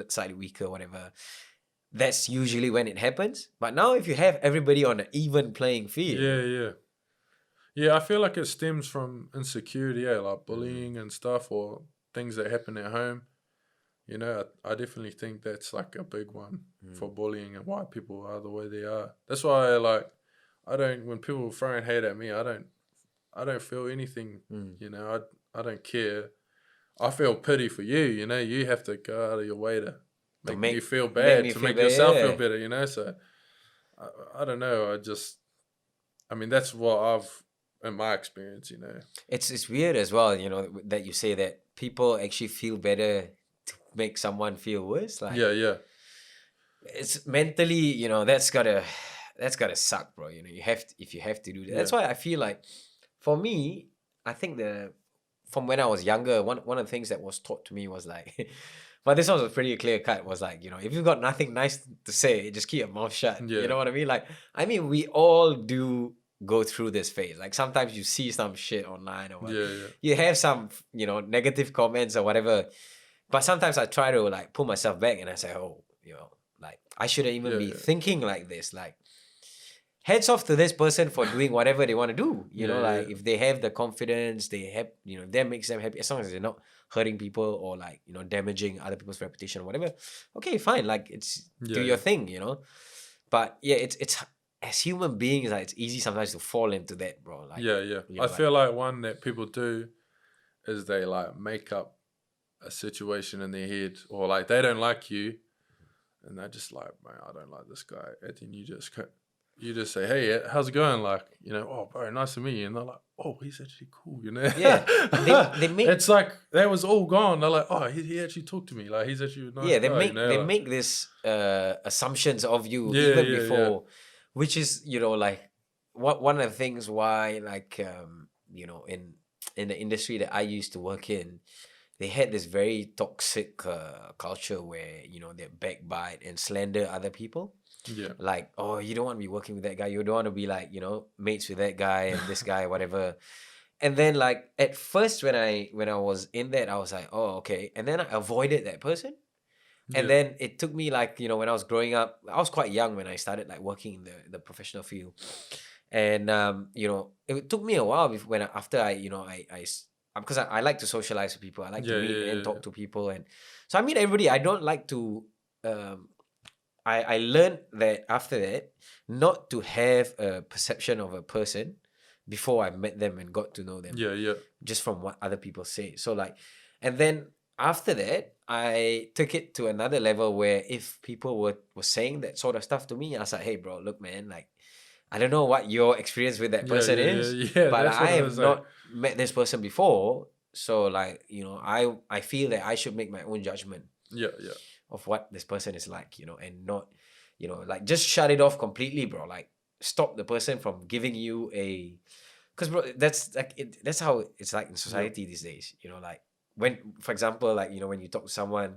slightly weaker, whatever. That's usually when it happens. But now if you have everybody on an even playing field. Yeah, I feel like it stems from insecurity, like bullying and stuff, or things that happen at home. I definitely think that's like a big one for bullying and why people are the way they are. That's why when people throwing hate at me, I don't feel anything. I don't care. I feel pity for you. You have to go out of your way to make you feel bad, to make yourself feel better. So I don't know. That's what I've, in my experience, It's weird as well, that you say that people actually feel better to make someone feel worse. Like, yeah. It's mentally, that's gotta suck, bro. If you have to do that. That's why I feel like, for me, I think from when I was younger, one of the things that was taught to me was like, but this one was pretty clear cut, was like, if you've got nothing nice to say, just keep your mouth shut. Yeah. You know what I mean? Like, we all do go through this phase. Like, sometimes you see some shit online or whatever. Yeah. You have some, negative comments or whatever. But sometimes I try to like pull myself back and I say, like, I shouldn't even be thinking like this. Like, heads off to this person for doing whatever they want to do. If they have the confidence, they have, that makes them happy, as long as they're not hurting people or like, damaging other people's reputation or whatever. Okay, fine. Like, do your thing, But yeah, it's as human beings, like, it's easy sometimes to fall into that, bro. Like, I feel like one that people do is they like make up a situation in their head, or like they don't like you, and they're just like, man, I don't like this guy. And then you just say, hey, how's it going? Like, oh, bro, nice to meet you. And they're like, oh, he's actually cool, Yeah. They make, it's like that was all gone. They're like, oh, he actually talked to me. Like, he's actually a nice guy, they make this assumptions of you even before, which is, like, one of the things why, like, in the industry that I used to work in, they had this very toxic culture where, they backbite and slander other people. Yeah. Like, oh, you don't want to be working with that guy. You don't want to be like, mates with that guy and this guy, whatever. And then, like, at first when I was in that, I was like, oh, okay. And then I avoided that person. And then it took me, like, when I was growing up, I was quite young when I started like working in the professional field. And it took me a while after because I like to socialize with people. I like to meet and talk to people. And so I meet everybody. I don't like to I learned that after that, not to have a perception of a person before I met them and got to know them. Yeah. Just from what other people say. So like, and then after that, I took it to another level where if people were saying that sort of stuff to me, I was like, hey bro, look man, like, I don't know what your experience with that person is, but I have not met this person before. So like, I feel that I should make my own judgment. Yeah. Of what this person is like, and not, like, just shut it off completely, bro. Like, stop the person from giving you because bro, that's like that's how it's like in society these days. Like, when, for example, like, when you talk to someone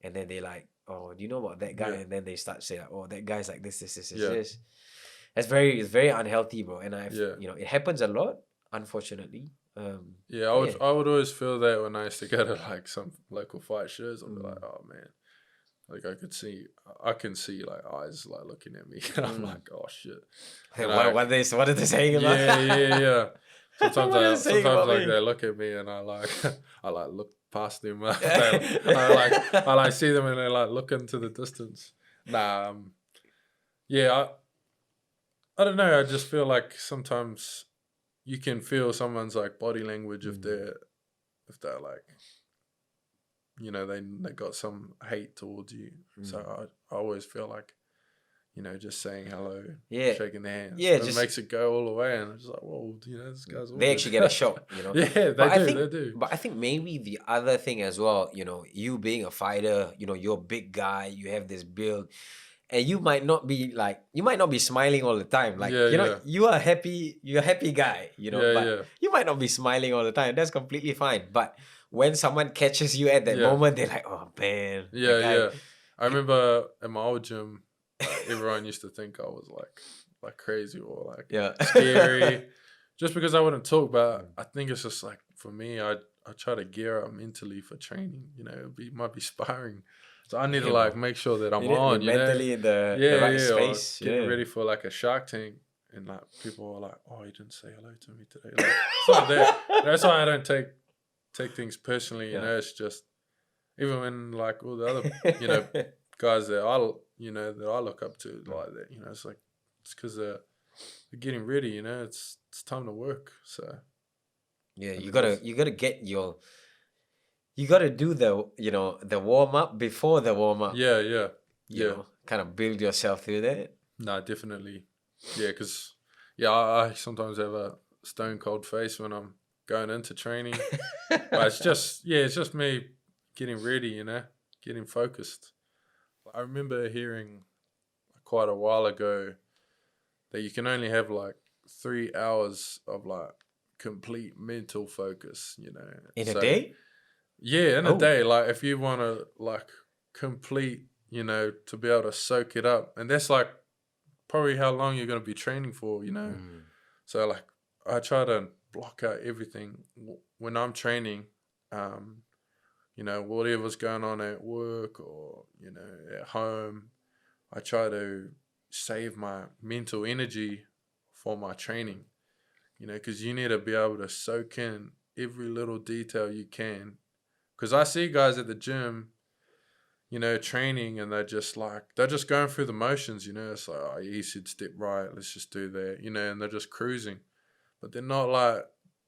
and then they like, oh, do you know about that guy? And then they start saying like, oh, that guy's like this. It's very unhealthy, bro. And it happens a lot, unfortunately. I would always feel that when I used to go to like some local fight shows. I'd be like, oh man, like I can see like eyes like looking at me, and I'm like, oh shit. What are they saying about? Yeah. Sometimes saying about like me? they look at me and I like look past them. I like see them and they like look into the distance. I don't know. I just feel like sometimes you can feel someone's like body language if they're like, they got some hate towards you. So I always feel like, just saying hello, shaking their hands, it makes it go all the way. And I'm just like, whoa, this guy's all they actually get a shock, Yeah, they do. But I think maybe the other thing as well, you being a fighter, you're a big guy, you have this build. and you might not be smiling all the time. Like, Yeah, you know, yeah. you're a happy guy, you know, Yeah, but yeah. you might not be smiling all the time. That's completely fine. But when someone catches you at that Yeah. moment, they're like, oh man, the Yeah, guy. yeah. I remember at my old gym, everyone used to think I was like crazy or like Yeah. scary, just because I wouldn't talk. But I think it's just like for me, I try to gear up mentally for training. You know, might be sparring, so I need to Yeah, like bro. make sure that I'm You need to be on. You know, mentally in the yeah, right yeah. Or space. getting Yeah. ready for like a Shark Tank, and like people are like, "Oh, you didn't say hello to me today." Like, it's like that. That's why I don't take things personally. You Yeah. know, it's just even when like all the other guys that I look up to like that. You know, it's like it's because they're getting ready. You know, it's time to work. So Yeah, I you think gotta you gotta do the warm up before the warm up. yeah. Kind of build yourself through that. No, definitely. Yeah, because I sometimes have a stone cold face when I'm going into training, but it's just me getting ready. You know, getting focused. I remember hearing quite a while ago that you can only have like 3 hours of like complete mental focus, you know. In a So day? yeah, in a Oh. day, like if you want to like complete, you know, to be able to soak it up, and that's like probably how long you're going to be training for, you know. Mm. So like I try to block out everything when I'm training. You know, whatever's going on at work or you know at home, I try to save my mental energy for my training, you know, because you need to be able to soak in every little detail you can. Because I see guys at the gym, you know, training and they're just going through the motions, you know. It's like, oh, you said step right, let's just do that, you know, and they're just cruising. But they're not like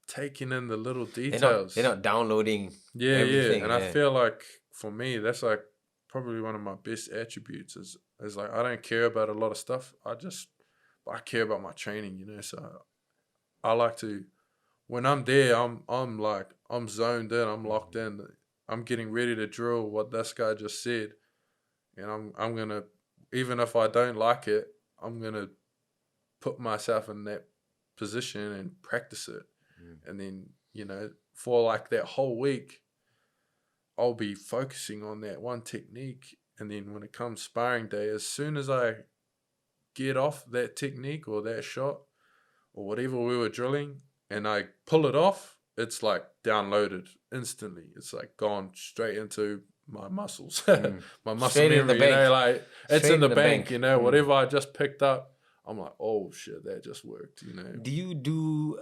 taking in the little details. They're not downloading Yeah, everything. and I feel like for me, that's like probably one of my best attributes is like I don't care about a lot of stuff. I care about my training, you know. So I like to when I'm there, I'm zoned in, I'm locked in. I'm getting ready to drill what this guy just said, and I'm gonna even if I don't like it, I'm gonna put myself in that position and practice it, and then you know for like that whole week. I'll be focusing on that one technique. And then when it comes sparring day, as soon as I get off that technique or that shot or whatever we were drilling and I pull it off, it's like downloaded instantly. It's like gone straight into my muscles, my muscle Straight in the memory, you know, bank. like it's Straight in the in the bank, bank. you know, whatever I just picked up, I'm like, oh shit, that just worked, you know. Do you do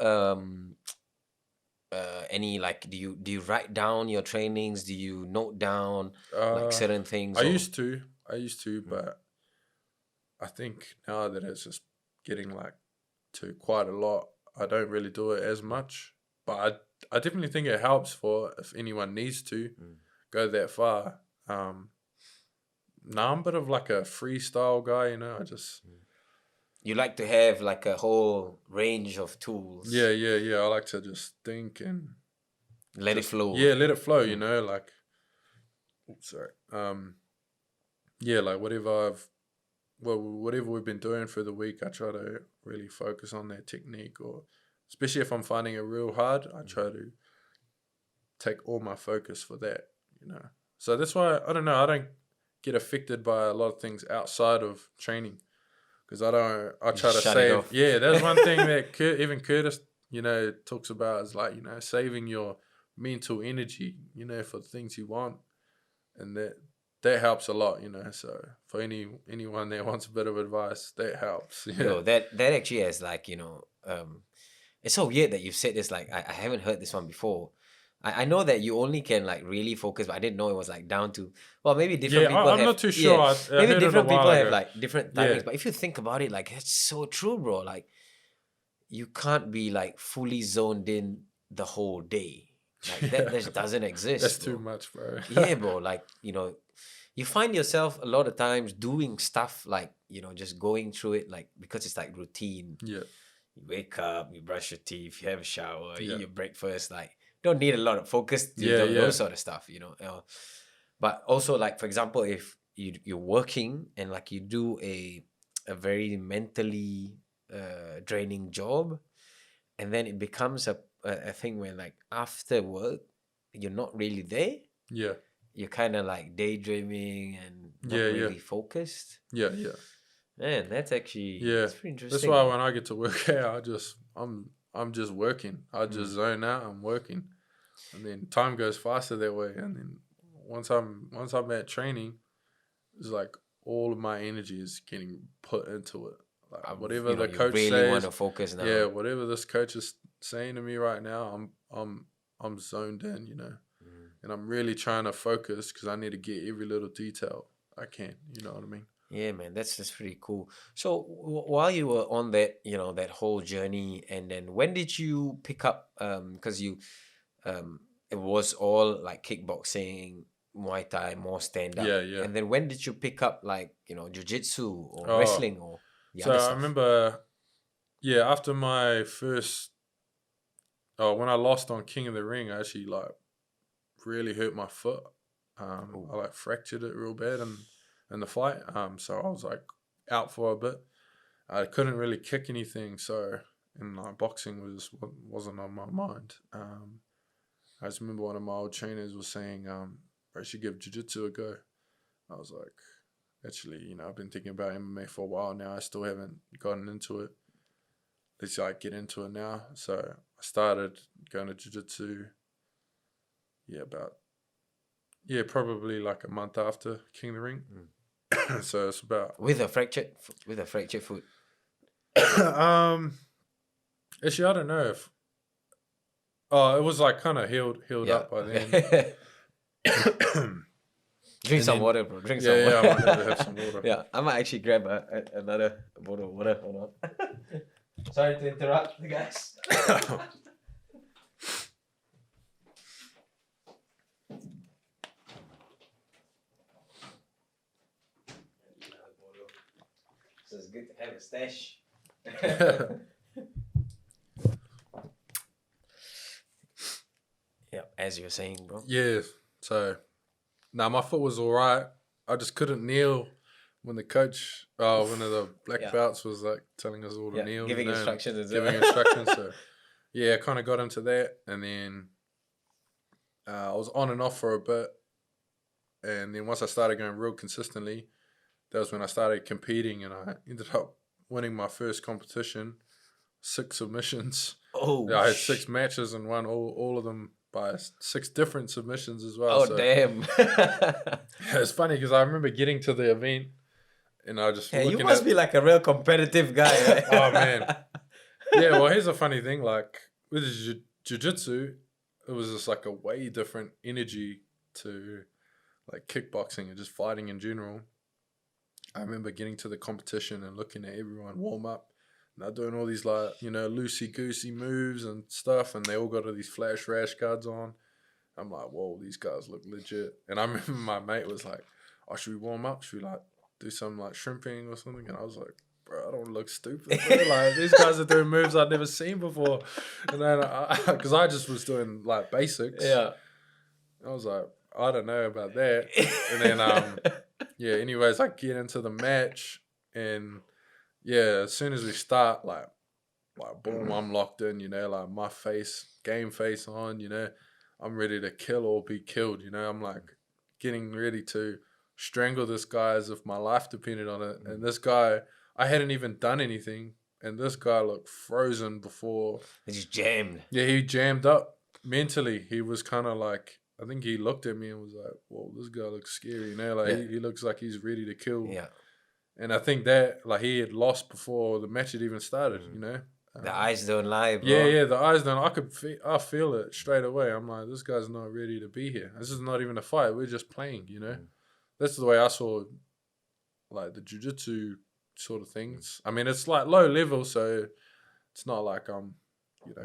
any like do you write down your trainings? Do you note down like certain things? I Or used to, but I think now that it's just getting like to quite a lot, I don't really do it as much. But I definitely think it helps for if anyone needs to go that far. Now I'm a bit of like a freestyle guy, you know. I just you like to have like a whole range of tools. yeah. I like to just think and Let it flow. Yeah, let it flow. You know, like oops, sorry. Yeah, like whatever we've been doing for the week, I try to really focus on that technique, or especially if I'm finding it real hard, I try to take all my focus for that, you know. So that's why I don't know, I don't get affected by a lot of things outside of training because I try to shut it save. off. Yeah, that's one thing that even Curtis, you know, talks about is like, you know, saving your mental energy, you know, for the things you want, and that helps a lot, you know. So for anyone that wants a bit of advice, that helps. Yeah. Yo, that actually has like, it's so weird that you've said this. Like I haven't heard this one before. I know that you only can like really focus, but I didn't know it was like down to, well, maybe different people I'm have, not too sure. I maybe heard it a different people while have ago. like different Yeah. timings. But if you think about it, like it's so true, bro. Like you can't be like fully zoned in the whole day. Like that just doesn't exist. That's bro. too much, bro. Yeah, bro. Like, you find yourself a lot of times doing stuff like, just going through it, like, because it's like routine. Yeah. You wake up, you brush your teeth, you have a shower, Yeah. eat your breakfast. Like, don't need a lot of focus to Yeah, those sort of stuff, But also, like, for example, if you're working and like you do a very mentally draining job, and then it becomes a thing where like after work you're not really there. Yeah. You're kind of like daydreaming and not Yeah, really focused. Yeah, yeah. Man, that's actually Yeah. that's pretty That's interesting. why when I get to work out, I'm just working. I Mm. just zone out, I'm working. And then time goes faster that way. And then once I'm at training, it's like all of my energy is getting put into it. Like whatever the you coach really want says, to focus now. yeah, whatever this coach is saying to me right now, I'm zoned in, you know. Mm. And I'm really trying to focus because I need to get every little detail I can. You know what I mean? Yeah, man, that's pretty cool. So while you were on that, that whole journey, and then when did you pick up? Because it was all like kickboxing, Muay Thai, more stand up. Yeah, yeah. And then when did you pick up like jiu-jitsu or Oh, wrestling or the So other I stuff? remember, yeah, after my first, when I lost on King of the Ring, I actually like really hurt my foot. I like fractured it real bad in the fight. So I was like out for a bit. I couldn't really kick anything, so boxing wasn't on my mind. I just remember one of my old trainers was saying, I should give jiu-jitsu a go. I was like, actually, I've been thinking about MMA for a while now. I still haven't gotten into it. Let's like get into it now. So I started going to jiu-jitsu. Probably like a month after King of the Ring. So it's about with a fractured foot. Actually, I don't know if. Oh, it was like kind of healed up by then. Drink some water, bro. Drink some Yeah, water. I might have to have some water. Yeah, I might actually grab another bottle of water. Hold on. Sorry to interrupt, guys. So it's good to have a stash. Yeah, as you were saying, bro. Yeah, so my foot was all right. I just couldn't kneel when the coach, one of the black belts was like telling us all to kneel. Giving instructions. Giving instructions. So yeah, I kind of got into that, and then I was on and off for a bit, and then once I started going real consistently, that was when I started competing, and I ended up winning my first competition, 6 submissions. Oh, yeah, I had 6 matches and won all of them by 6 different submissions as well. Oh, so. Damn. It's funny because I remember getting to the event and I just you must be like a real competitive guy. Right? Oh, man. Yeah, well, here's a funny thing. Like, with jiu-jitsu, it was just like a way different energy to like kickboxing and just fighting in general. I remember getting to the competition and looking at everyone warm up. And they're doing all these like, loosey-goosey moves and stuff. And they all got all these flash rash guards on. I'm like, whoa, these guys look legit. And I remember my mate was like, oh, should we warm up? Should we like do some like shrimping or something? And I was like, bro, I don't look stupid, bro. Like, these guys are doing moves I'd never seen before. And then, because I just was doing like basics. Yeah. I was like, I don't know about that. And then, anyways, I get into the match and as soon as we start, like boom, I'm locked in, like my game face on, I'm ready to kill or be killed, I'm like getting ready to strangle this guy as if my life depended on it. And this guy, I hadn't even done anything, and this guy looked frozen before. He just jammed. Yeah, he jammed up mentally. He was kind of like, I think he looked at me and was like, whoa, this guy looks scary, like he looks like he's ready to kill. Yeah. And I think that, like, he had lost before the match had even started, The eyes don't lie, bro. Yeah, the eyes don't. I feel it straight away. I'm like, this guy's not ready to be here. This is not even a fight. We're just playing, That's the way I saw, like, the jiu-jitsu sort of things. I mean, it's, like, low level, so it's not like I'm,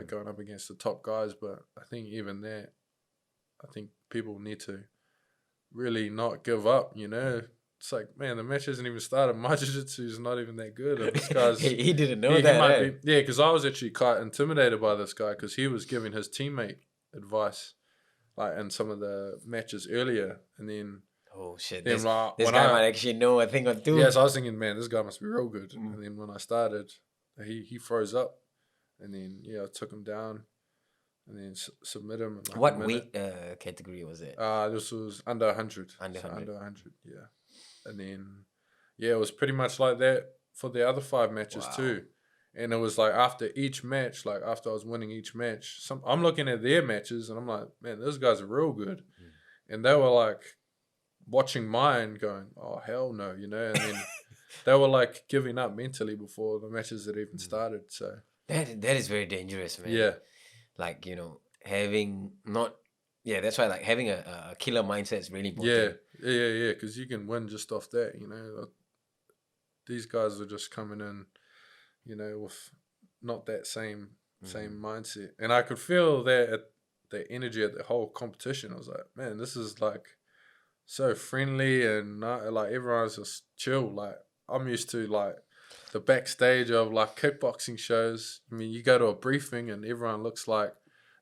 going up against the top guys. But I think even that, I think people need to really not give up, It's like, man, the match hasn't even started. My jiu-jitsu is not even that good. And this guy's... he didn't know that, Yeah, because I was actually quite intimidated by this guy because he was giving his teammate advice, like, in some of the matches earlier. And then Oh shit! Then like, This when guy might actually know a thing or two. yeah, so I was thinking, man, this guy must be real good. And then when I started, he froze up, and then I took him down, and then submit him in like What a minute. weight category was it? This was under 100. Under 100. Under 100, yeah. And then it was pretty much like that for the other 5 matches too. And it was like after each match, like after I was winning each match, I'm looking at their matches and I'm like, man, those guys are real good. And they were like watching mine going, oh, hell no, and then they were like giving up mentally before the matches had even started. So that is very dangerous, man. yeah. Like, having not, that's why like having a killer mindset is really important. Yeah, because you can win just off that, These guys are just coming in, with not that same mindset. And I could feel that the energy at the whole competition. I was like, man, this is like so friendly and not, like everyone's just chill. Like I'm used to like the backstage of like kickboxing shows. I mean, you go to a briefing and everyone looks like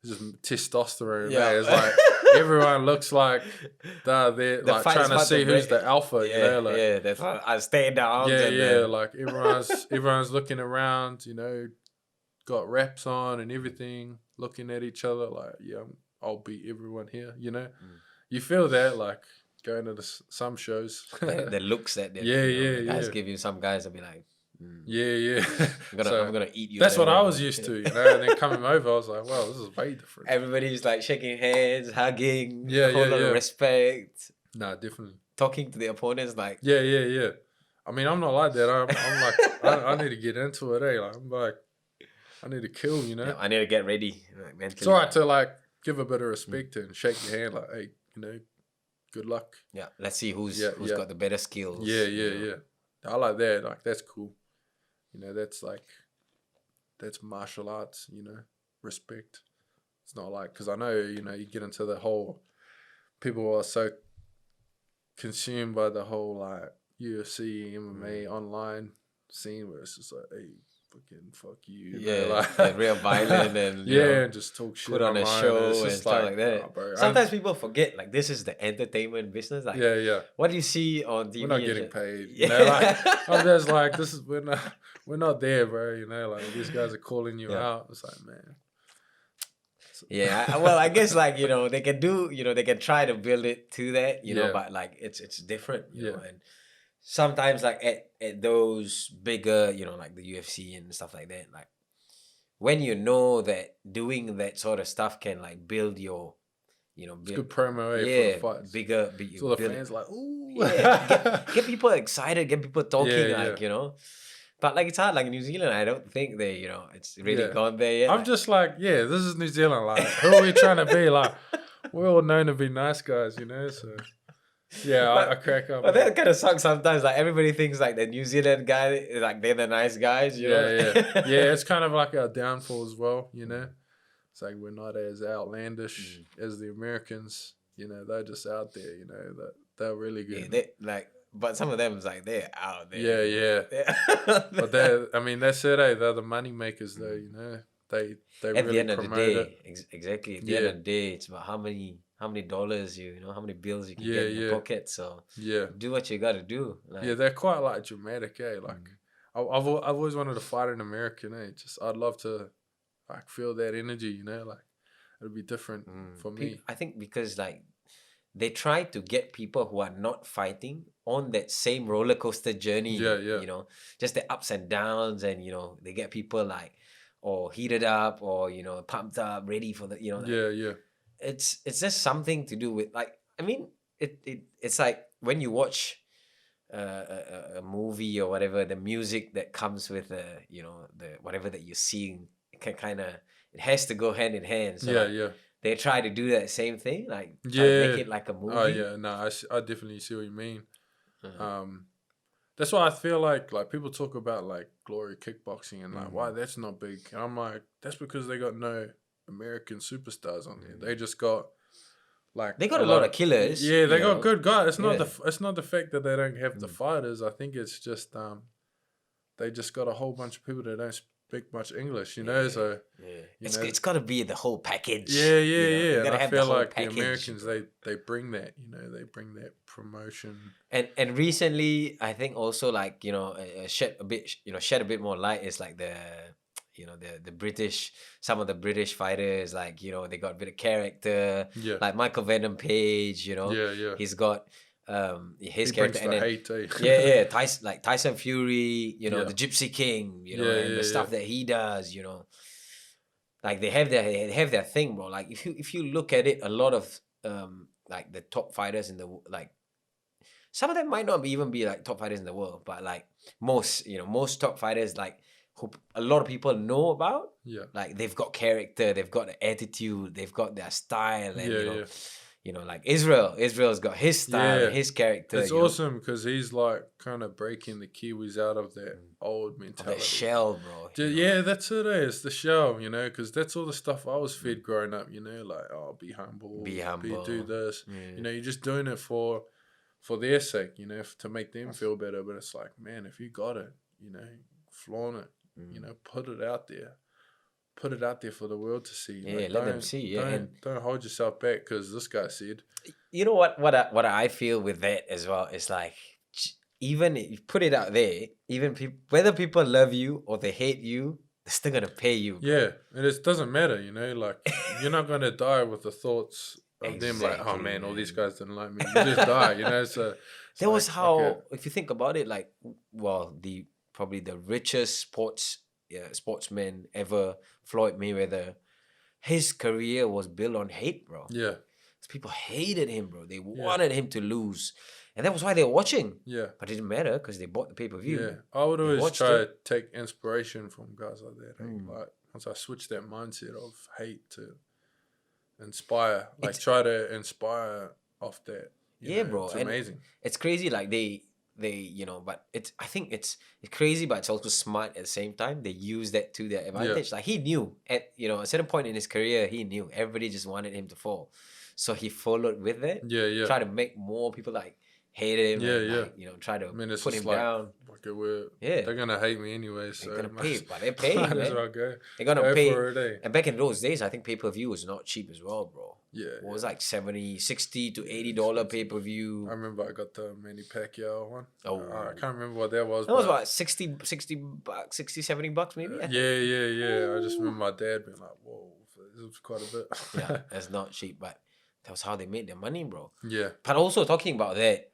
just testosterone. Yeah, it's like everyone looks like they're like trying to see who's the alpha. Like, that's why I stay down. Like everyone's looking around. Got wraps on and everything, looking at each other like, I'll beat everyone here. You feel that like going to some shows. The looks that guys give you. Some guys will be like, I'm gonna eat you. That's what I was used to, And then coming over, I was like, wow, this is way different. Everybody's like shaking hands, hugging, a whole lot of respect. Nah, definitely. Talking to the opponents, like yeah. I mean, I'm not like that. I'm like, I need to get into it. Like, I'm like, I need to kill. I need to get ready mentally. It's alright to like give a bit of respect and shake your hand, like, hey, good luck. Yeah, let's see who's got the better skills. Yeah. I like that. Like, that's cool. That's martial arts, respect. It's not like, because I know, you get into the whole, people are so consumed by the whole, like, UFC, MMA, online scene where it's just like, hey, fuck you. Like real violent and, and just talk shit. Put on a show and stuff like that. Oh, bro, sometimes people forget, like, this is the entertainment business. Like, what do you see on TV? We're not getting paid. Like, I'm just like, we're not there, bro. Like these guys are calling you out. It's like, man. Well, I guess like, they can do, they can try to build it to that, but like it's different, you know, and sometimes like at those bigger, like the UFC and stuff like that, like when that doing that sort of stuff can like build your, it's good promo for the fights. Bigger, so the fans like, ooh. Get people excited, get people talking, But like it's hard, like in New Zealand, I don't think they, it's really gone there yet. I'm just like, this is New Zealand. Like, who are we trying to be? Like, we're all known to be nice guys, so. I crack up. But that kind of sucks sometimes. Like everybody thinks like the New Zealand guy, like they're the nice guys. It's kind of like our downfall as well. It's like we're not as outlandish as the Americans. They're just out there. That they're really good. But some of them is like they're out there. But that's it. They're the money makers, though. They at really the end of the promote day, it. exactly. At the end of the day, it's about how many dollars how many bills you can get in your pocket. So do what you got to do. Like, they're quite like dramatic, Like I've always wanted to fight in America, Just I'd love to like feel that energy, Like it'd be different for me. I think because like they try to get people who are not fighting on that same roller coaster journey. Just the ups and downs, and they get people like heated up or pumped up, ready for the It's just something to do with like, I mean, it's like when you watch a movie or whatever, the music that comes with the whatever that you're seeing, it can kind of, it has to go hand in hand. So they try to do that same thing, like try to make it like a movie. Oh yeah, no, I definitely see what you mean. That's why I feel like people talk about like glory kickboxing and like why that's not big. And I'm like, that's because they got no American superstars on there. They just got like they got a lot of killers. Yeah, they got good guys. It's not the fact that they don't have the fighters. I think it's just they just got a whole bunch of people that don't speak much English, you know. So It's got to be the whole package. yeah. You And gotta I have the feel whole like package, the Americans bro. they bring that, you know, they bring that promotion. And recently, I think also like shed a bit more light is like the British, some of the British fighters, like they got a bit of character, Yeah, like Michael Venom Page, yeah. he's got his He character, brings and the then hate, eh? Tyson Fury, Yeah. the Gypsy King, Yeah, and the stuff that he does, like they have their thing, bro. Like if you look at it, a lot of like the top fighters in the like. Some of them might not even be like top fighters in the world, but like most top fighters, like who a lot of people know about, Yeah. like they've got character, they've got the attitude, they've got their style, and like Israel's got his style and his character. It's awesome because he's like kind of breaking the Kiwis out of that old mentality. That shell, bro. Yeah, that's it. It's the shell, because that's all the stuff I was fed growing up. Like, oh, be humble, do this. Yeah. You're just doing it for their sake, to make them feel better. But it's like, man, if you got it, flaunt it, put it out there. Put it out there for the world to see. Yeah, let them see. Yeah, don't hold yourself back because this guy said. You know what I feel with that as well is like, even if you put it out there, even whether people love you or they hate you, they're still gonna pay you. Yeah, and it doesn't matter, like you're not gonna die with the thoughts of them like, oh man, all these guys didn't like me. You just die, so. That was how, if you think about it, like, well, probably the richest sportsman ever, Floyd Mayweather, his career was built on hate, bro. Yeah. People hated him, bro. They wanted him to lose. And that was why they were watching. Yeah. But it didn't matter because they bought the pay-per-view. Yeah. I would always try to take inspiration from guys like that. Like, once I switched that mindset of hate to inspire, like try to inspire off that. Bro. It's amazing. It's crazy. Like they but I think it's crazy, but it's also smart at the same time. They use that to their advantage. Like he knew at a certain point in his career, he knew everybody just wanted him to fall. So he followed with it. Yeah. Try to make more people like hate him. Like, try to put him down. They're gonna hate me anyway. So they're gonna pay, but they're paying. Might as well go. They're gonna pay. For a day. And back in those days, I think pay-per-view was not cheap as well, bro. Yeah. It was like $60 to $80 pay-per-view. I remember I got the Manny Pacquiao one. Oh, I can't remember what that was. That was about $60 bucks, $70 maybe. Yeah. I just remember my dad being like, "Whoa, this was quite a bit." Yeah, that's not cheap, but that was how they made their money, bro. Yeah. But also talking about that,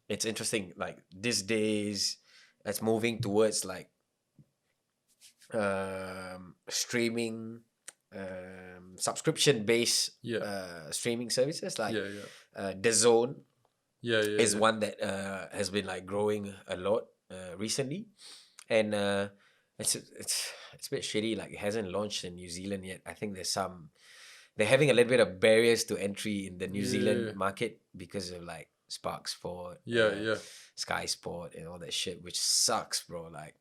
it's interesting. Like these days, it's moving towards like streaming, subscription based streaming services like DAZN is one that has been like growing a lot recently, and it's a bit shitty. Like it hasn't launched in New Zealand yet. I think they're having a little bit of barriers to entry in the New Zealand market because of like Spark Sport, Sky Sport, and all that shit, which sucks, bro. Like,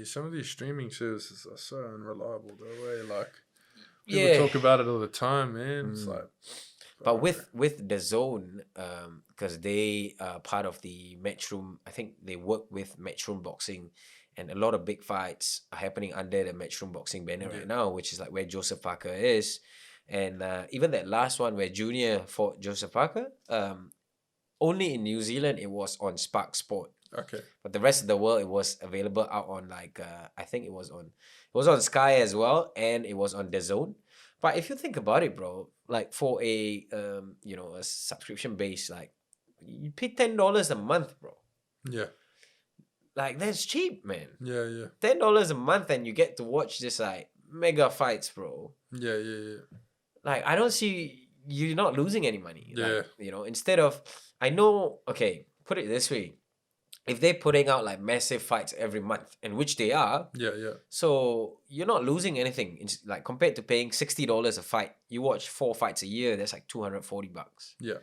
some of these streaming services are so unreliable. The way, like, people talk about it all the time, man. It's like, but with DAZN, because they are part of the Matchroom. I think they work with Matchroom Boxing, and a lot of big fights are happening under the Matchroom Boxing banner right now, which is like where Joseph Parker is. And even that last one where Junior fought Joseph Parker, only in New Zealand it was on Spark Sport. Okay. But the rest of the world it was available out on like I think it was on Sky as well, and it was on DAZN. But if you think about it, bro, like for a a subscription base, like you pay $10 a month, bro. Yeah. Like that's cheap, man. Yeah. $10 a month and you get to watch this like mega fights, bro. Yeah. Like I don't see you're not losing any money. Yeah. Like, instead of put it this way. If they're putting out like massive fights every month, and which they are, so you're not losing anything. It's like compared to paying $60 a fight, you watch 4 fights a year. That's like $240. Yeah,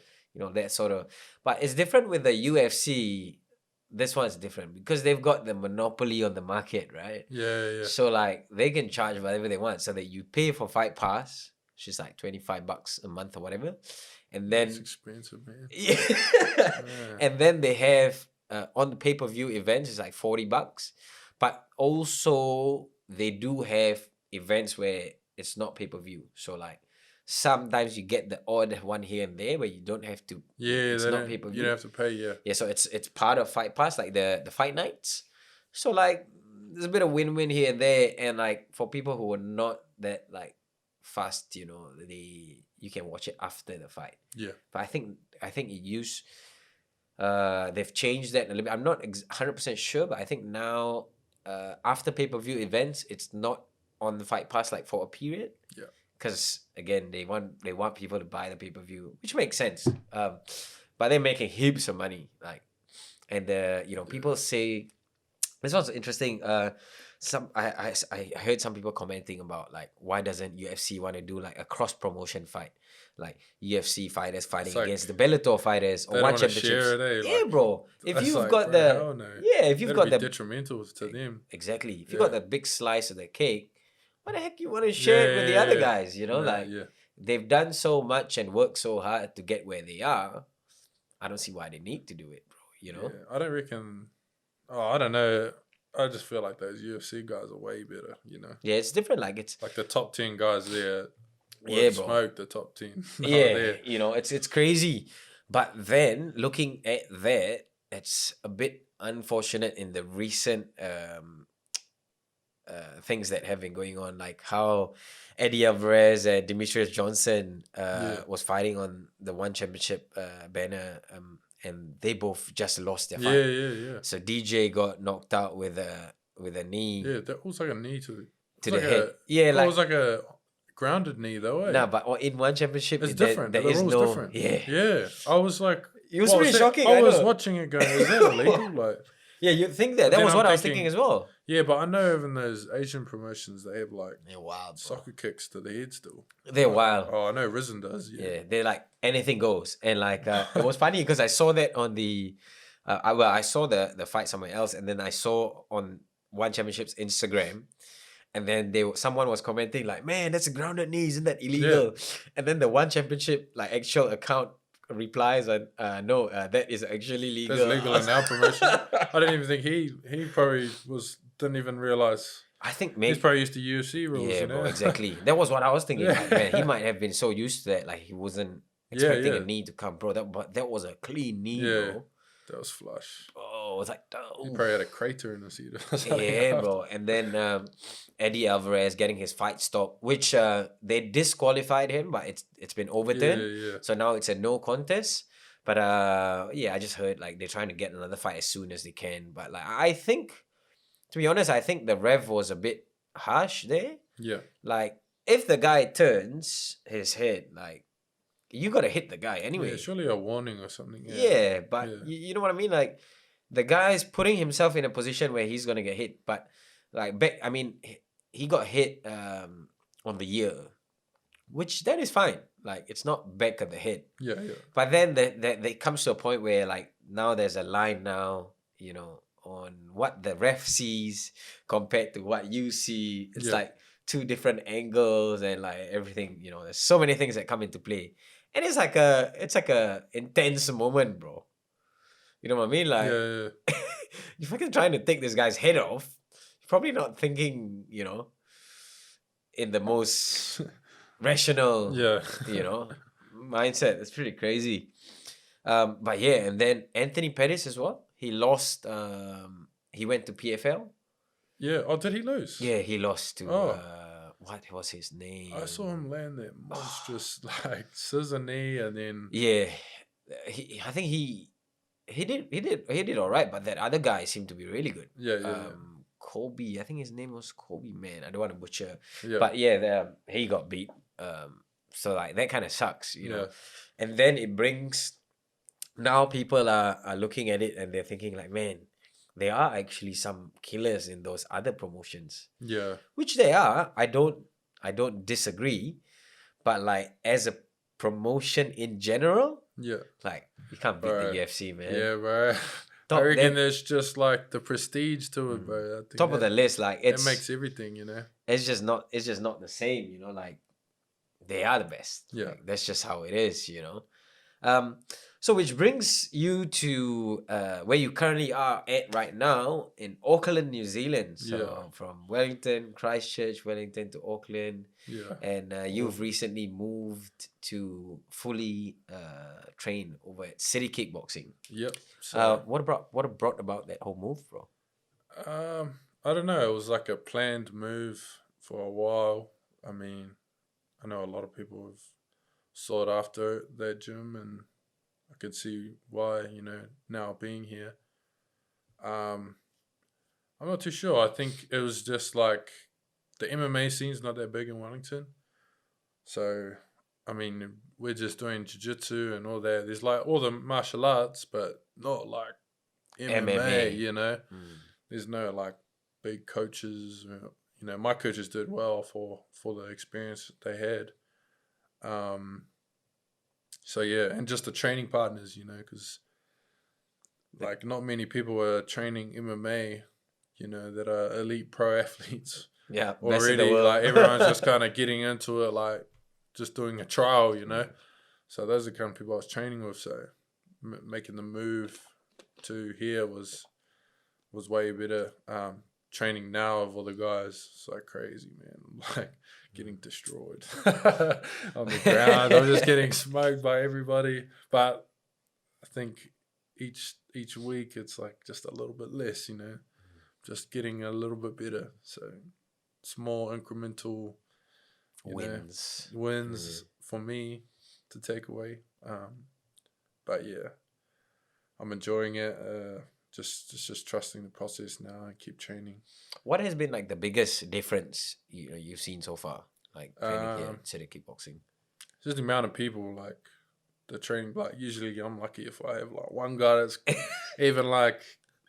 that sort of. But it's different with the UFC. This one's different because they've got the monopoly on the market, right? Yeah. So like they can charge whatever they want, so that you pay for Fight Pass, which is like $25 a month or whatever, and then it's expensive, man. And then they have. On the pay-per-view events, it's like $40. But also they do have events where it's not pay-per-view. So like sometimes you get the odd one here and there where you don't have to. Yeah, It's not pay-per-view. you don't have to pay. Yeah, Yeah, so it's part of Fight Pass, like the fight nights. So like there's a bit of win-win here and there, and like for people who are not that like fast, you can watch it after the fight. yeah, But I think it used they've changed that a little bit. I'm not 100% sure, but I think now after pay-per-view events, it's not on the Fight Pass like for a period. yeah. Because again, they want people to buy the pay-per-view, which makes sense. But they're making heaps of money, like, and people say this was interesting. I heard some people commenting about like why doesn't UFC want to do like a cross promotion fight, like UFC fighters fighting like against the Bellator fighters or They one don't wanna championships. share it, Yeah, like, bro. If that's you've like, got bro, the hell no. if you've That'd got be the detrimental to them. exactly, if you Yeah. got the big slice of the cake, why the heck you want to share it with the other guys? Nah, Like yeah. they've done so much and worked so hard to get where they are. I don't see why they need to do it, bro. Yeah, I don't reckon. Oh, I don't know. I just feel like those UFC guys are way better. Yeah, it's different. Like it's Like the top 10 guys there. Yeah, Would bro. smoke the top 10. yeah, there. it's crazy. But then looking at that, it's a bit unfortunate in the recent things that have been going on, like how Eddie Alvarez and Demetrius Johnson was fighting on the one championship banner, and they both just lost their fight. Yeah. So DJ got knocked out with a knee Yeah, that was like a knee to to the like head. it was like a grounded knee though. Eh? No, but in one championship, it's there- different. There The is rule's no different. yeah. Yeah. I was like, It was what pretty that? shocking. I I was know. watching it going, is that illegal? Like, Yeah, you'd think that. But That then was I'm what I was thinking- thinking as well. yeah, but I know even those Asian promotions, they have like They're wild, bro. soccer kicks to the head still. They're wild. Oh, I know Risen does. Yeah. Yeah, they're like anything goes, and like it was funny because I saw that on the, I saw the fight somewhere else, and then I saw on One Championship's Instagram, and then someone was commenting like, "Man, that's a grounded knee, isn't that illegal?" And then the One Championship like actual account replies on, "No, that is actually legal." That's legal in our promotion. I didn't even think he probably didn't even realize. I think He's maybe. probably used to UFC rules. Yeah, you know? bro, exactly. That was what I was thinking. Yeah. Like, man, he might have been so used to that, like he wasn't expecting yeah. a knee to come, bro. But that was a clean knee, Yeah. bro. That was flush. Oh, it was like, He oh. probably had a crater in his head. Yeah, bro. And then Eddie Alvarez getting his fight stopped, which they disqualified him, but it's been overturned. Yeah. So now it's a no contest. But yeah, I just heard like they're trying to get another fight as soon as they can. But like I think, to be honest, I think the rev was a bit harsh there. Yeah. Like if the guy turns his head, like you gotta hit the guy anyway. Yeah, surely a warning or something. Yeah, but Yeah. you know what I mean? Like the guy's putting himself in a position where he's gonna get hit. But like back, I mean, he got hit on the ear, which that is fine. Like it's not back of the head. Yeah. But then it comes to a point where like now there's a line now, on what the ref sees compared to what you see. It's Yeah. like two different angles and like everything, there's so many things that come into play. And it's like a intense moment, bro. You know what I mean? Like Yeah. you're fucking trying to take this guy's head off. You're probably not thinking, in the most rational Yeah. mindset. It's pretty crazy. But yeah, and then Anthony Pettis as well. He lost. He went to PFL. Yeah. Oh, did he lose? Yeah, he lost to. Oh. What was his name? I saw him land that monstrous like scissor knee, and then Yeah, I think he did all right, but that other guy seemed to be really good. yeah. Kobe, I think his name was Kobe. Man, I don't want to butcher. Yeah. But yeah, he got beat. So like that kind of sucks, Yeah. And then it brings, now people are looking at it and they're thinking like, man, there are actually some killers in those other promotions, Yeah. which they are. I don't disagree, but like as a promotion in general, Yeah. like you can't beat Bro. the UFC, man. Yeah, bro. Top, I reckon that- there's just like the prestige to it, bro. I think top of the list, like it it's makes everything, it's just not the same, like they are the best. Yeah. Like, that's just how it is, So which brings you to where you currently are at right now in Auckland, New Zealand. So Yeah. from Wellington, Christchurch, Wellington to Auckland, Yeah. and you've recently moved to fully train over at City Kickboxing. Yep. So What brought about that whole move, bro? I don't know. It was like a planned move for a while. I mean, I know a lot of people have sought after that gym, and I could see why. Now being here, um, I'm not too sure. I think it was just like the MMA scene's not that big in Wellington, so I mean, we're just doing jiu-jitsu and all that. There's like all the martial arts, but not like MMA. MMA. There's no like big coaches. My coaches did well for the experience that they had. So yeah, and just the training partners, because like not many people are training MMA, that are elite pro athletes Yeah, best in the already. world. Like everyone's just kind of getting into it, like just doing a trial, So those are the kind of people I was training with. So making the move to here was way better. Training now of all the guys, it's like crazy, man. I'm like getting destroyed on the ground. I'm just getting smoked by everybody. But I think each week it's like just a little bit less, just getting a little bit better. So small incremental Wins for me to take away. But yeah, I'm enjoying it. Just trusting the process now and keep training. What has been like the biggest difference you've seen so far, like training here at City Kickboxing? Just the amount of people, like the training. Like usually, I'm lucky if I have like one guy that's even like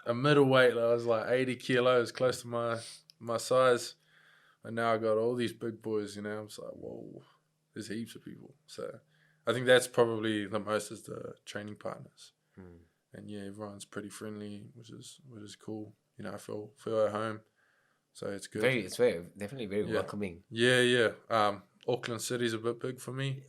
a middleweight. That was like 80 kilos, close to my size, and now I got all these big boys. I'm just like, whoa, there's heaps of people. So I think that's probably the most is the training partners. And yeah, everyone's pretty friendly, which is cool. I feel at home, so it's good. It's definitely very welcoming. Yeah. Auckland City's a bit big for me.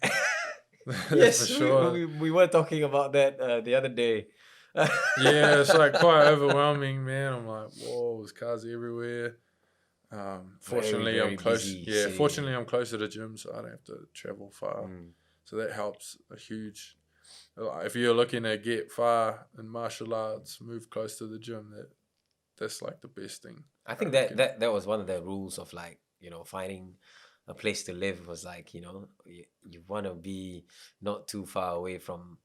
Yes, for sure. we were talking about that the other day. Yeah, it's like quite overwhelming, man. I'm like, whoa, there's cars everywhere. Fortunately, I'm close. Yeah, city. Fortunately, I'm close to the gym, so I don't have to travel far. So that helps a huge. If you're looking to get far in martial arts, move close to the gym. That's like the best thing. I think that was one of the rules of like finding a place to live was like you want to be not too far away from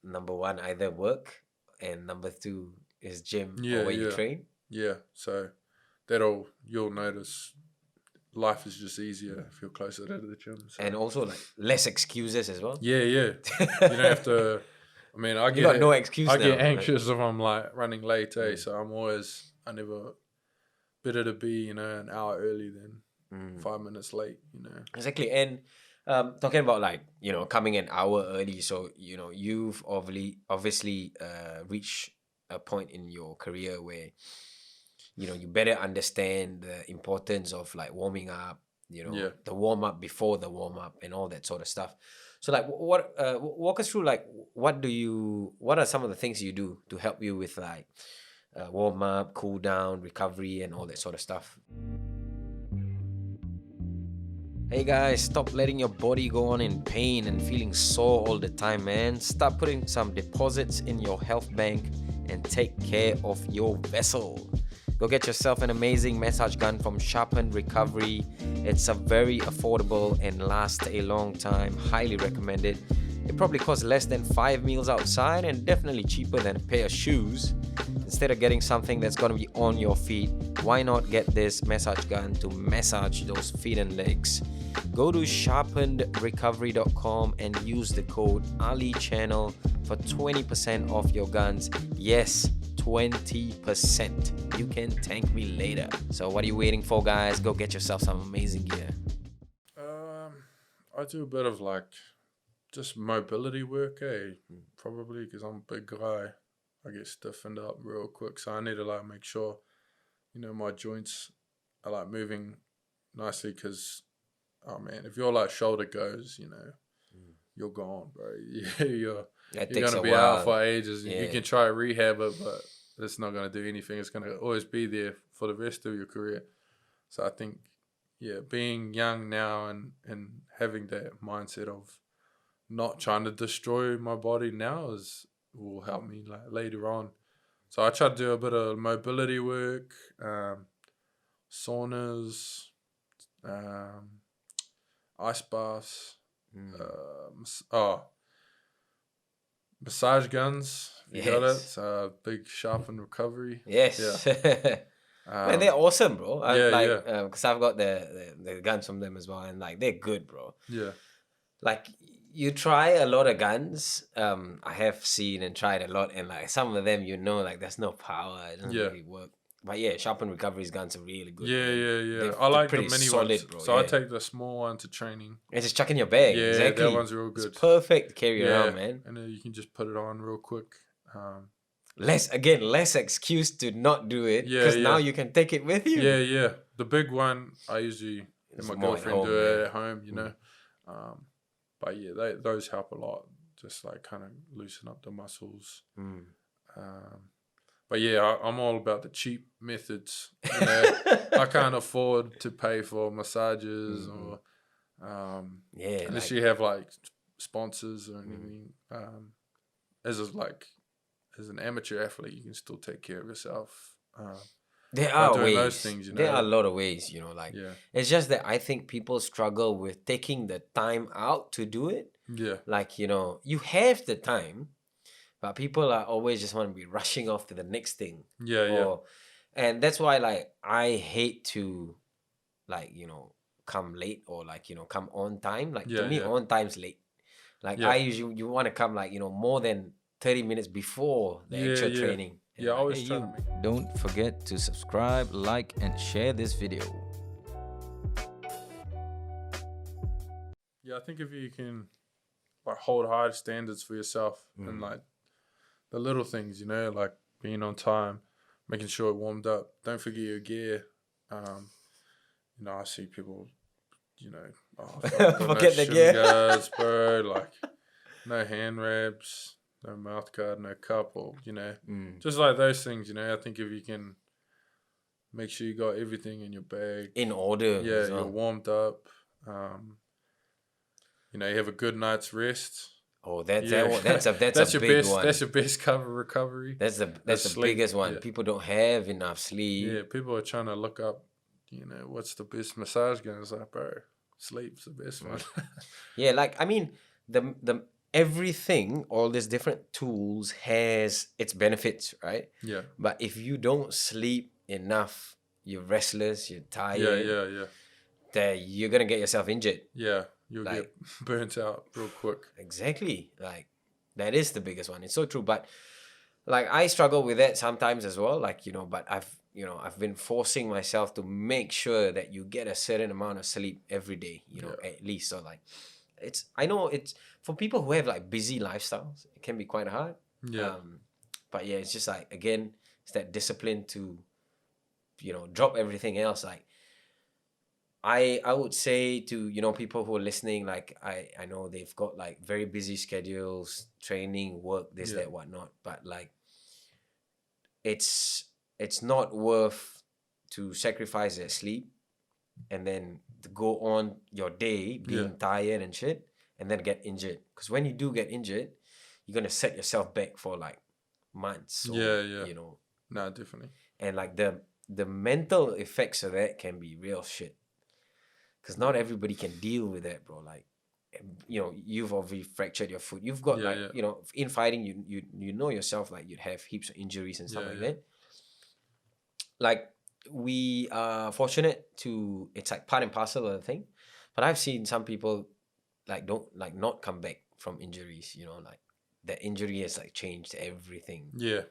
number one either work and number two is gym or where you train. Yeah, so you'll notice. Life is just easier if you're closer to the gym. So. And also like less excuses as well. Yeah. You don't have to. I mean, I got no excuse. I get anxious if I'm like running late, so I never better to be an hour early than 5 minutes late. Exactly, and talking about like coming an hour early, so you've obviously reached a point in your career where you better understand the importance of like warming up, the warm up before the warm up and all that sort of stuff. So like what walk us through like what are some of the things you do to help you with like warm up, cool down, recovery and all that sort of stuff? Hey guys, stop letting your body go on in pain and feeling sore all the time, man. Start putting some deposits in your health bank and take care of your vessel. Go get yourself an amazing massage gun from Sharpened Recovery. It's a very affordable and lasts a long time. Highly recommended. It probably costs less than 5 meals outside and definitely cheaper than a pair of shoes. Instead of getting something that's going to be on your feet, why not get this massage gun to massage those feet and legs? Go to sharpenedrecovery.com and use the code AliChannel for 20% off your guns. Yes, 20%. You can thank me later. So what are you waiting for, guys? Go get yourself some amazing gear. I do a bit of like just mobility work, probably because I'm a big guy. I get stiffened up real quick, so I need to like make sure my joints are like moving nicely, because oh man, if your like shoulder goes, you're gone, bro. You're That you're takes gonna a be out while. for ages. Yeah. You can try to rehab it, but it's not gonna do anything. It's gonna always be there for the rest of your career. So I think, yeah, being young now and having that mindset of not trying to destroy my body now will help me like later on. So I try to do a bit of mobility work, saunas, um, ice baths, massage guns. You got it. Yes. Big sharpen recovery. Yes. Man, Um, they're awesome, bro. yeah. Because I've got the guns from them as well, and like they're good, bro. Yeah. Like you try a lot of guns. I have seen and tried a lot, and like some of them, like there's no power. It doesn't Yeah. really work. But yeah, sharpen recovery's guns are really good. Yeah, man. yeah. They're I like the pretty mini solid, ones. bro. So yeah. I take the small one to training. And just chuck in your bag. Yeah, exactly. that one's real good. It's perfect to carry around, man. And then you can just put it on real quick. Less excuse to not do it because now you can take it with you. Yeah. The big one, I usually have my girlfriend do it at home, you know. But yeah, those help a lot. Just like kind of loosen up the muscles. But yeah, I'm all about the cheap methods. You know, I can't afford to pay for massages or unless you have like sponsors or anything. As an amateur athlete, you can still take care of yourself. There are ways. Those things, you know. There are a lot of ways, It's just that I think people struggle with taking the time out to do it. Yeah. Like, you have the time, but people are always just want to be rushing off to the next thing. Yeah. And that's why, like, I hate to, like, come late or, like, come on time. Like, to me, on time's late. Like, I usually, you want to come, like, more than 30 minutes before the actual training. Yeah, I always try to make... Don't forget to subscribe, like, and share this video. Yeah, I think if you can like hold high standards for yourself and like the little things, like being on time, making sure it warmed up. Don't forget your gear. I see people, forget the gear. Guards, bro, like no hand wraps, no mouth guard, no cup, or just like those things. I think if you can make sure you got everything in your bag in order, you're warmed up. You have a good night's rest. Oh, that's a big one. That's your best recovery. That's the biggest one. Yeah. People don't have enough sleep. Yeah, people are trying to look up, what's the best massage gun? It's like, bro, sleep's the best one. Yeah, like I mean, the everything, all these different tools has its benefits, right? Yeah. But if you don't sleep enough, you're restless, you're tired. Yeah. That you're gonna get yourself injured. Yeah. You'll get burnt out real quick. Exactly. Like, that is the biggest one. It's so true. But, like, I struggle with that sometimes as well. Like, but I've been forcing myself to make sure that you get a certain amount of sleep every day, at least. So, like, I know it's, for people who have, like, busy lifestyles, it can be quite hard. Yeah. But, yeah, it's just, like, again, it's that discipline to, drop everything else. Like, I would say to people who are listening, like I know they've got like very busy schedules, training, work, this, that, whatnot, but like it's not worth to sacrifice their sleep and then to go on your day being tired and shit and then get injured. Because when you do get injured, you're gonna set yourself back for like months. Or, No, definitely. And like the mental effects of that can be real shit. Because not everybody can deal with that, bro. Like, you've obviously fractured your foot. You've got in fighting, you know yourself, like you'd have heaps of injuries and stuff like that. Like, we are fortunate to, it's like part and parcel of the thing. But I've seen some people not come back from injuries, like that injury has like changed everything. Yeah.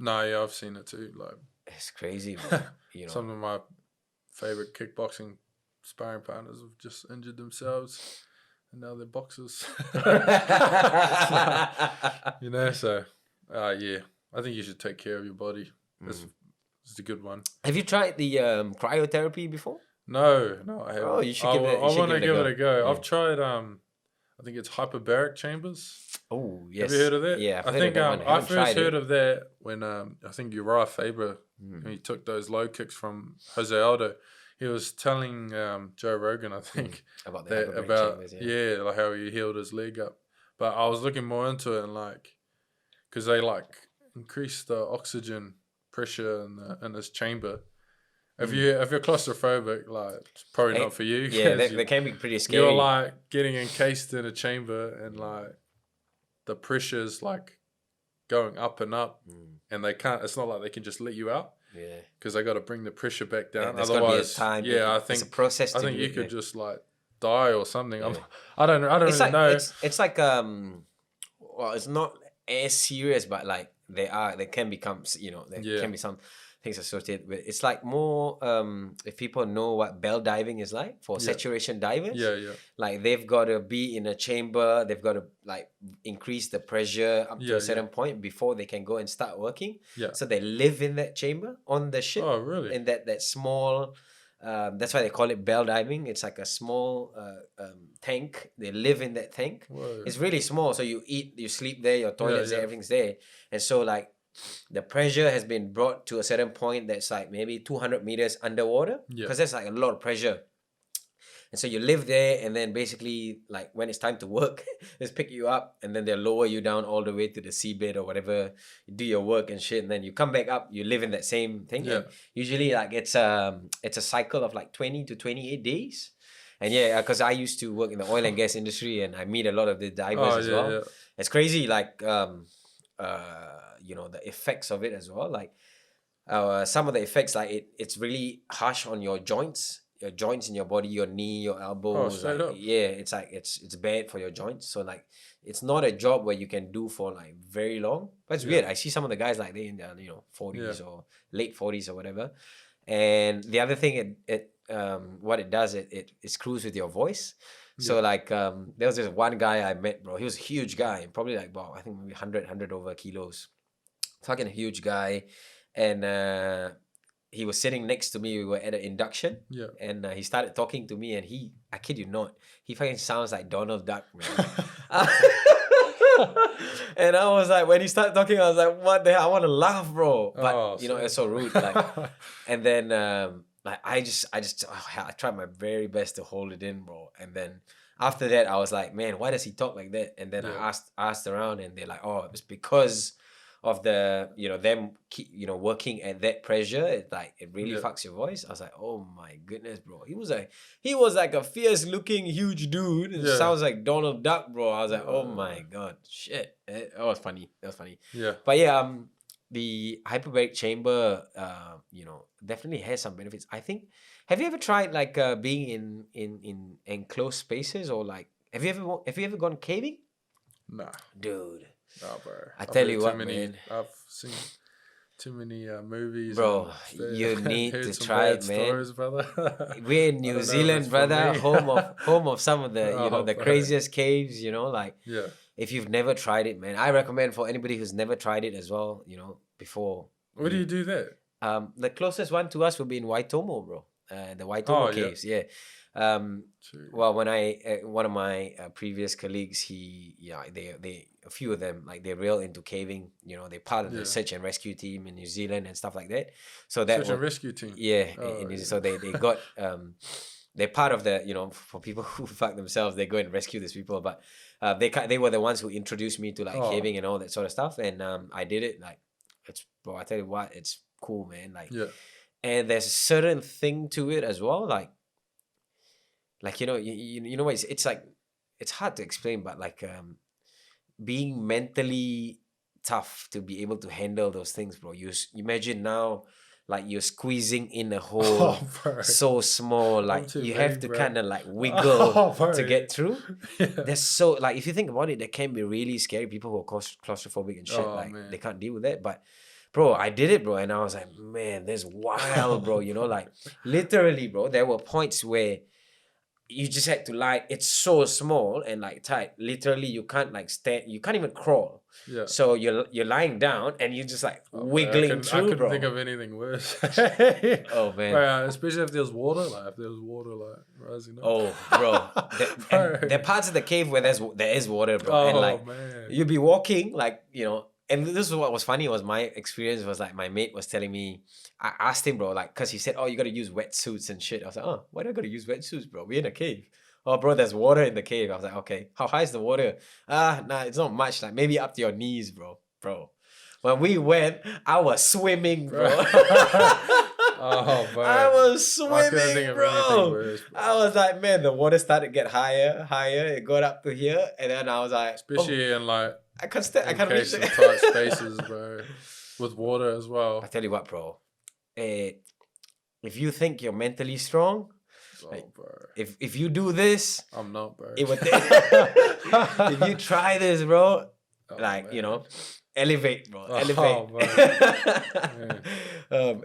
No, yeah, I've seen it too. Like, it's crazy, bro. Some of my favorite kickboxing sparring partners have just injured themselves and now they're boxers. So yeah, I think you should take care of your body. It's a good one. Have you tried the cryotherapy before? No, I haven't. Oh, you should give it. I want to give it a go. Yeah. I've tried I think it's hyperbaric chambers. Oh, yes. Have you heard of that? Yeah, I've I heard think of that one. I first heard it. of that when I think Uriah Faber, when he took those low kicks from Jose Aldo. He was telling Joe Rogan, I think, about the hyperbaric chambers, yeah, like how he healed his leg up. But I was looking more into it and like, because they like increase the oxygen pressure in this chamber. If you're claustrophobic, like it's probably not for you. Yeah, they can be pretty scary. You're like getting encased in a chamber and like the pressure's like going up and up, and they can't. It's not like they can just let you out. Yeah, because they got to bring the pressure back down. Otherwise, time. Yeah, I think it's a process. I think you could just like die or something. Yeah. I don't it's really like, know. It's like well, it's not as serious, but like there can become, there can be some things associated with. It's like more if people know what bell diving is like for saturation divers. Yeah. Like they've got to be in a chamber. They've got to like increase the pressure up to a certain point before they can go and start working. Yeah. So they live in that chamber on the ship. Oh, really? In that small. That's why they call it bell diving. It's like a small tank. They live in that tank. Whoa. It's really small. So you eat, you sleep there, your toilet's there, everything's there. And so like the pressure has been brought to a certain point that's like maybe 200 meters underwater. Because there's like a lot of pressure. And so you live there, and then basically like when it's time to work, just pick you up, and then they'll lower you down all the way to the seabed or whatever. You do your work and shit, and then you come back up. You live in that same thing. Yeah. And usually like it's a cycle of like 20 to 28 days. And because I used to work in the oil and gas industry, and I meet a lot of the divers as well. Yeah. It's crazy, like the effects of it as well. Like some of the effects, like it's really harsh on your joints. Your joints in your body, your knee, your elbows. Straight up. Yeah, it's like it's bad for your joints. So like it's not a job where you can do for like very long. But it's weird. I see some of the guys like they in their 40s or late 40s or whatever. And the other thing what it does, it screws with your voice. So like there was this one guy I met, bro. He was a huge guy, probably like I think maybe 100 over kilos. Fucking huge guy. And he was sitting next to me. We were at an induction. Yeah. And he started talking to me, and I kid you not, he fucking sounds like Donald Duck, man. And I was like, when he started talking, I was like, what the hell? I want to laugh, bro. But, it's so rude. Like, and then, I tried my very best to hold it in, bro. And then after that, I was like, man, why does he talk like that? And then I asked around, and they're like, oh, it's because of the them working at that pressure. It really fucks your voice. I was like, oh my goodness, bro. He was like a fierce looking huge dude. It sounds like Donald Duck, bro. I was like, oh my god, shit. That was funny. Yeah. But the hyperbaric chamber definitely has some benefits. I think, have you ever tried like being in enclosed spaces, or like have you ever gone caving? Nah, dude. No, bro. I tell you what, man. I've seen too many movies. Bro, you need to try it, man. Stories, brother. We're in New Zealand, brother. Home of some of the the craziest caves. If you've never tried it, man, I recommend for anybody who's never tried it as well. Before. Where do you do that? The closest one to us will be in Waitomo, bro. The Waitomo caves. Yeah. Well, when one of my previous colleagues, they a few of them, like they're real into caving. They're part of the search and rescue team in New Zealand and stuff like that. So that search and rescue team. Yeah. So they got they're part of the for people who fuck themselves, they go and rescue these people. But they were the ones who introduced me to like caving and all that sort of stuff. And I did it. Like I tell you what, it's cool, man. Like and there's a certain thing to it as well, like you know what, it's like, it's hard to explain, but like being mentally tough to be able to handle those things, bro. You imagine now, like you're squeezing in a hole so small, like you have to kind of like wiggle to get through. There's so, like, if you think about it, that can be really scary. People who are claustrophobic and shit, they can't deal with that. But bro, I did it, bro, and I was like, man, that's wild, bro. Like literally, bro, there were points where you just had to lie. It's so small and like tight. Literally, you can't like stand. You can't even crawl. Yeah. So you're lying down and you're just like Oh, man, wiggling I through, couldn't bro. think of anything worse. Oh man. Especially if there's water, like rising up. Oh, bro. Bro. And there are parts of the cave where there is water, bro. Oh And like man. you'd be walking, like, and this is what was funny was my experience was like my mate was telling me, I asked him, bro, like, because he said, oh, you gotta use wetsuits and shit. I was like, oh, why do I gotta use wetsuits, bro? We're in a cave. Oh, bro, there's water in the cave. I was like, okay, how high is the water? Nah, it's not much. Like maybe up to your knees, bro. When we went, I was swimming, bro. Oh, man. I was I couldn't think swimming, of bro. anything worse, bro. I was like, man, the water started to get higher. It got up to here, and then I was like, Especially in like I can't reach some it. tight spaces, bro. With water as well. I tell you what, bro. If you think you're mentally strong, Bro. if you do this, I'm not, bro. it would. If you try this, bro, man. elevate, bro. Oh, Elevate. man.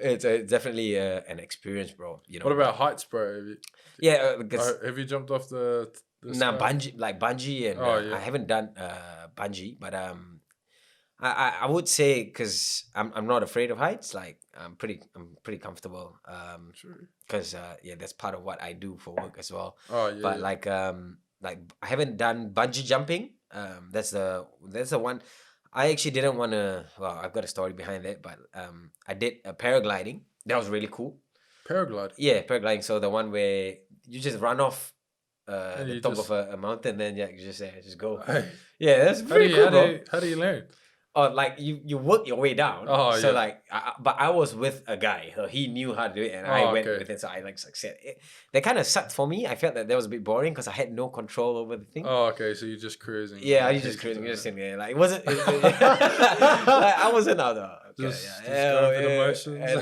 It's definitely an experience, bro. What about heights, bro? Have you jumped off the nah, sky? bungee, and yeah. I haven't done bungee, but I would say because I'm not afraid of heights. Like I'm pretty comfortable. Because that's part of what I do for work as well. Oh yeah. But like I haven't done bungee jumping. That's the one. I actually didn't want to. Well, I've got a story behind that, but I did a paragliding. That was really cool. Paraglide. Yeah, paragliding. So the one where you just run off the top just- of a mountain, then you just go. Hey, Yeah, that's pretty cool, bro. how do you learn? Or like you work your way down. Oh, so yeah. like, but I was with a guy. So he knew how to do it, and I went okay. with it. So I like succeeded. That kind of sucked for me. I felt that was a bit boring because I had no control over the thing. Oh, okay. So you're just cruising. Yeah, I was just cruising, just sitting there. Like it wasn't. Like, I wasn't out there. Okay, Just going through the motions. And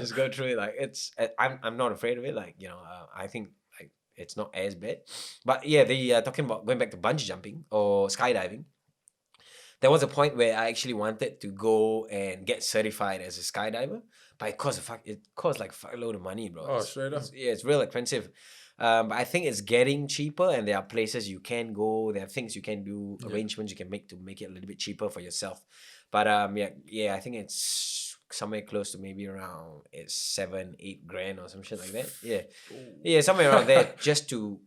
just go through it. Like it's. I'm not afraid of it. Like I think like it's not as bad. But yeah, they talking about going back to bungee jumping or skydiving. There was a point where I actually wanted to go and get certified as a skydiver, but it cost like a fuckload of money, bro. Oh, straight up. It's real expensive. But I think it's getting cheaper, and there are places you can go. There are things you can do, arrangements you can make to make it a little bit cheaper for yourself. But I think it's somewhere close to maybe around 7-8 grand or some shit like that. Yeah, somewhere around there just to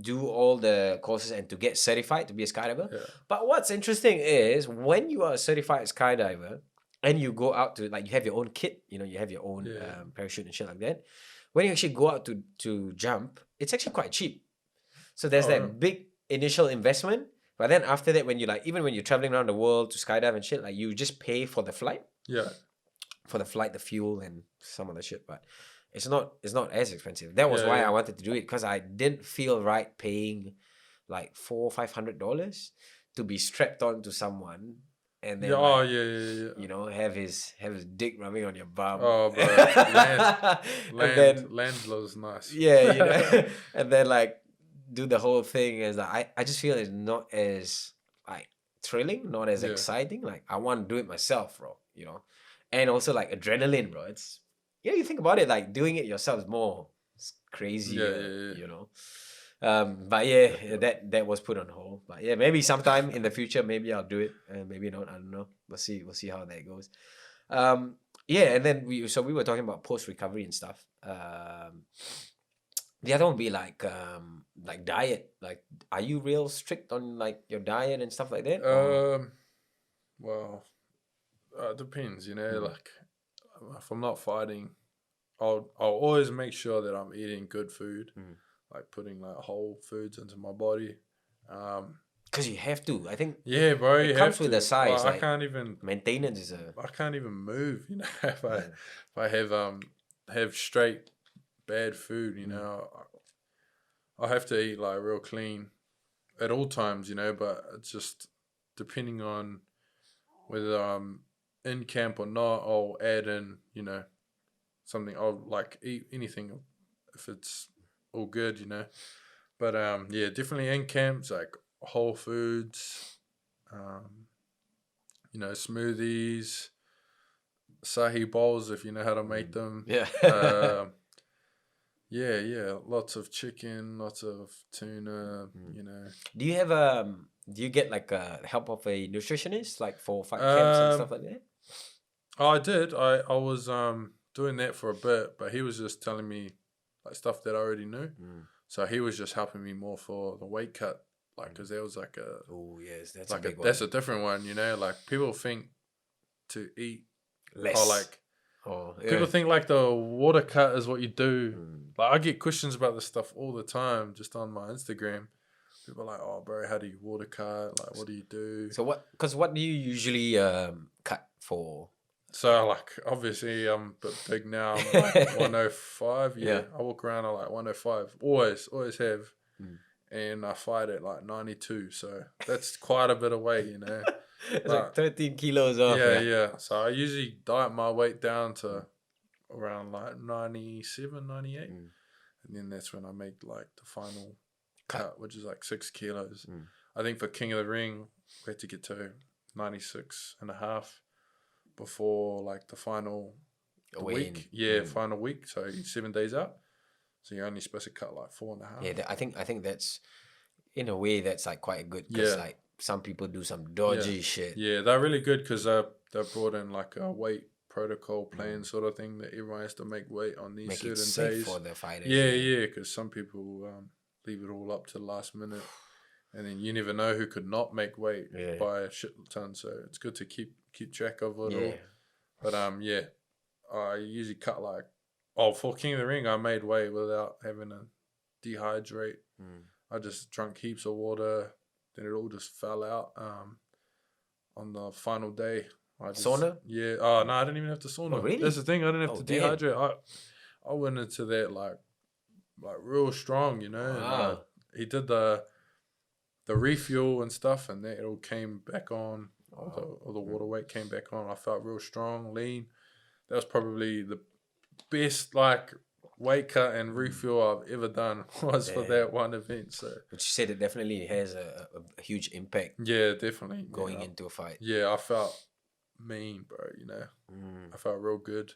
do all the courses and to get certified to be a skydiver. Yeah. But what's interesting is when you are a certified skydiver and you go out to like you have your own kit, you have your own parachute and shit like that. When you actually go out to jump, it's actually quite cheap. So there's that big initial investment, but then after that, when you even when you're traveling around the world to skydive and shit, like you just pay for the flight. Yeah. For the flight, the fuel, and some other shit, but it's not as expensive. That was why I wanted to do it, because I didn't feel right paying like $400-500 to be strapped onto someone and then have his dick rubbing on your bum. Oh, bro, land blows nice. Yeah, and then like do the whole thing as like I just feel it's not as like thrilling, not as exciting. Like I want to do it myself, bro. And also like adrenaline, bro. It's you think about it, like doing it yourself is more crazy, but that was put on hold. But yeah, maybe sometime in the future, maybe I'll do it, and maybe not. I don't know. We'll see how that goes. And then we were talking about post recovery and stuff. The other one would be like diet. Like, are you real strict on like your diet and stuff like that? Well, it depends. Like if I'm not fighting, I'll always make sure that I'm eating good food, like putting like whole foods into my body. Because you have to. I think. Yeah, bro. It comes with the size. Like, I can't even. Maintenance is I can't even move. If I have straight bad food, I have to eat like real clean at all times. But it's just depending on whether I'm in camp or not. I'll add in, something. I'll like eat anything if it's all good, But definitely in camps, like whole foods, smoothies, sahi bowls if you know how to make them. Yeah. Yeah. Lots of chicken, lots of tuna, you know. Do you have do you get like help of a nutritionist like for fight camps and stuff Um, like that? I did. I was doing that for a bit, but he was just telling me like stuff that I already knew. So he was just helping me more for the weight cut, like because there was like a Oh yes, that's like a big one. that's a different one, you know. Like people think to eat Less. or like yeah. people think like the water cut is what you do. Like I get questions about this stuff all the time, just on my Instagram. People are like, "Oh, bro, how do you water cut? Like, what do you do?" So what do you usually cut for? So like obviously I'm a bit big now. I'm at like 105. Yeah, I walk around at like 105. Always have. And I fight at like 92. So that's quite a bit of weight, you know. It's like 13 kilos off. Yeah. So I usually diet my weight down to around like 97, 98. And then that's when I make like the final cut, which is like 6 kilos. I think for King of the Ring, we had to get to 96 and a half before like the final week. Yeah, final week. So you're 7 days out. So you're only supposed to cut like 4.5. Yeah, I think that's in a way that's like quite good because like some people do some dodgy shit. Yeah, they're really good because they brought in like a weight protocol plan sort of thing that everyone has to make weight on these Make certain it safe days for the fighters. Yeah, because some people leave it all up to the last minute, and then you never know who could not make weight by a shit ton. So it's good to keep track of it all. But I usually cut like for King of the Ring, I made weight without having to dehydrate. I just drank heaps of water. Then it all just fell out on the final day. Sauna? Yeah. Oh, no, I didn't even have to sauna. Oh, really? That's the thing. I didn't have to damn. dehydrate. I went into that like real strong, you know. Wow. And, he did the refuel and stuff, and that it all came back on. All the water weight came back on. I felt real strong, lean. That was probably the best like weight cut and refuel I've ever done was for that one event. So, but you said it definitely has a huge impact. Yeah, definitely going into a fight. Yeah, I felt mean, bro. You know, I felt real good.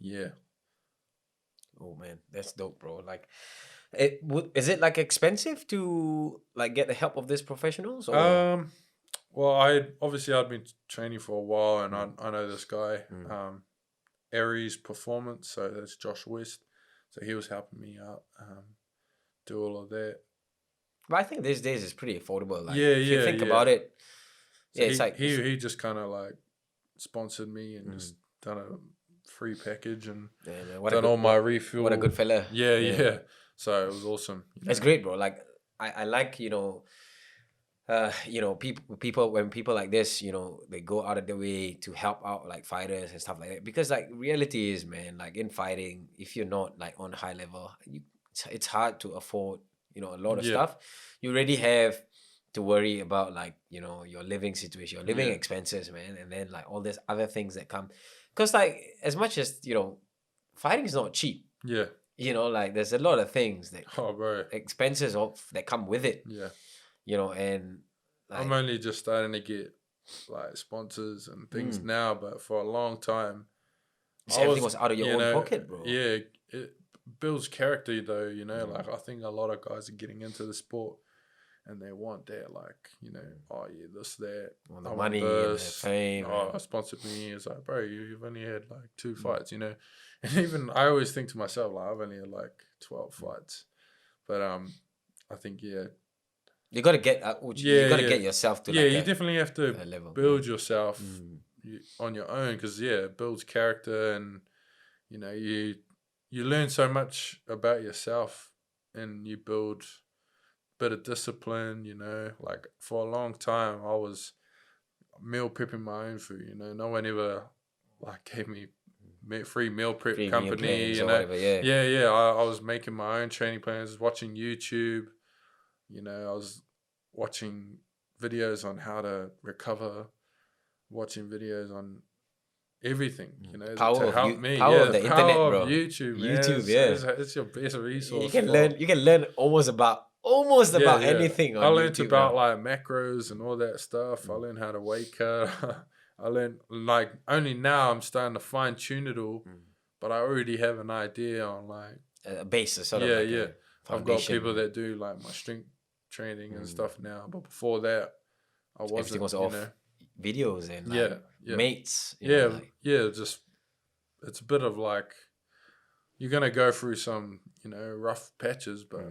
Yeah. Oh man, that's dope, bro. Like, is it like expensive to like get the help of these professionals? Or? Well, I'd been training for a while, and I know this guy, Aries Performance. So that's Josh West. So he was helping me out, do all of that. But I think these days it's pretty affordable. Like, if you think about it, so it's like he just kind of like sponsored me and just done a free package and done all my refuel. What a good fella. Yeah. So it was awesome. It's great, bro. Like I like, people when people like this, they go out of their way to help out like fighters and stuff like that. Because like reality is, man, like in fighting, if you're not like on high level, it's hard to afford, a lot of stuff. You already have to worry about like, your living situation, your living expenses, man, and then like all these other things that come. Because like as much as, fighting is not cheap. Yeah. Like there's a lot of things that expenses that come with it. Yeah. And like, I'm only just starting to get like sponsors and things now, but for a long time, everything was out of your own pocket, bro. Yeah, it builds character though. Like I think a lot of guys are getting into the sport and they want that, like, this, that, the money, and the fame. Sponsored me. It's like, bro, you've only had like 2 fights, And even I always think to myself, like, I've only had like 12 fights, but I think you got to get get yourself to you definitely have to build yourself on your own, because it builds character, and you learn so much about yourself, and you build bit of discipline. Like for a long time I was meal prepping my own food. No one ever like gave me free meal prep company. I was making my own training plans, watching YouTube. I was watching videos on how to recover, watching videos on everything, power to help me. Power of the internet, bro. YouTube, man. It's your best resource. You can learn almost about anything on I learned YouTube, about like macros and all that stuff. I learned how to weight cut. I learned, like, only now I'm starting to fine tune it all but I already have an idea on like A base, sort of yeah, like yeah. a I've got foundation. people that do like my strength training and stuff now, but before that, I Everything wasn't. was You off know, videos and like yeah, yeah, mates, yeah, like yeah. Just it's a bit of like you're gonna go through some rough patches, but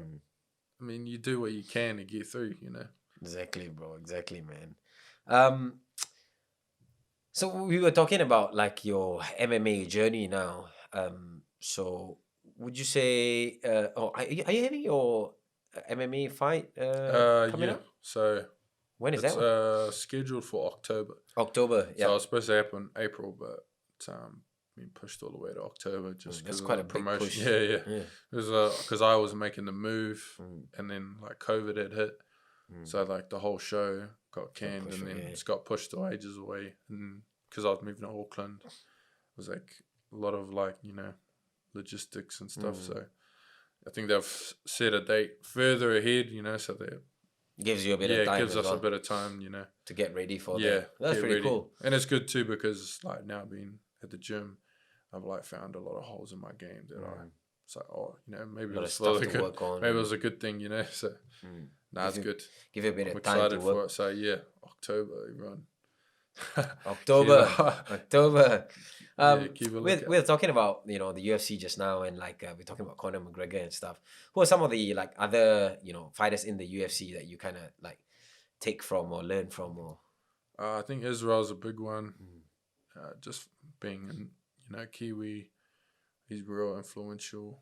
I mean you do what you can to get through. exactly, bro, exactly, man. Um, so we were talking about like your MMA journey now. So would you say, are you having your MMA fight coming Yeah. up? So When is that it's one? scheduled for October. October, So yeah. it was supposed to happen April, but it's been pushed all the way to October just That's because of quite the a big promotion. push. Yeah, yeah. Yeah. It was because I was making the move, and then like COVID had hit, so like the whole show got canned, pushed and then away, yeah. it's got pushed to ages away. And because I was moving to Auckland, it was like a lot of like logistics and stuff. So I think they've set a date further ahead. So they Gives you a bit of it time gives as us a well bit of time. to get ready for Yeah, that. That's get pretty ready. cool. And it's good too because like now being at the gym, I've like found a lot of holes in my game that it's like maybe A lot it of was stuff a to good, work on. maybe it was a good thing. So nah, it's Give good. Give you a bit I'm of time to excited for work. it. So yeah, October, everyone. October, Keep October. keep a We're lookout. talking about the UFC just now, and like we're talking about Conor McGregor and stuff. Who are some of the like other fighters in the UFC that you kind of like take from or learn from or? I think Israel's a big one. Just being Kiwi, he's real influential.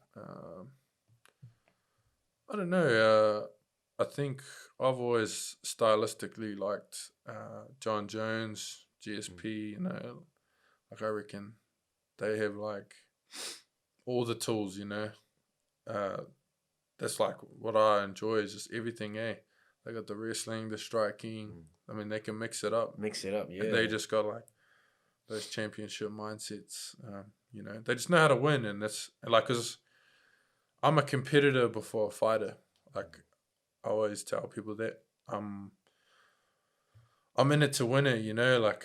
I don't know. I think I've always stylistically liked John Jones, GSP. Like I reckon they have like all the tools. That's like what I enjoy is just everything. They got the wrestling, the striking. I mean, they can mix it up. Mix it up, yeah. And they just got like those championship mindsets. They just know how to win, and that's like because I'm a competitor before a fighter. Like I always tell people that I'm in it to win it. Like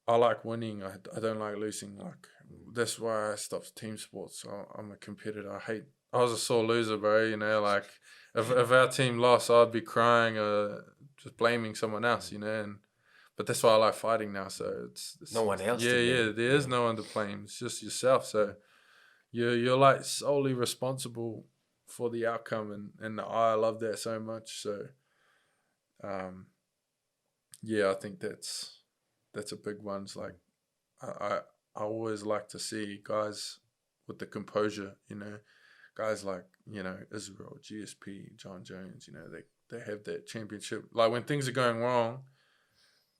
I like winning. I don't like losing. Like that's why I stopped team sports. So I'm a competitor. I was a sore loser, bro. Like if our team lost, I'd be crying, just blaming someone else. But that's why I like fighting now. So it's No one else to Yeah, blame. there is no one to blame. It's just yourself. So you're like solely responsible for the outcome, and I love that so much. So, yeah, I think that's a big one. It's like I always like to see guys with the composure. Guys like Israel, GSP, John Jones. They have that championship. Like when things are going wrong,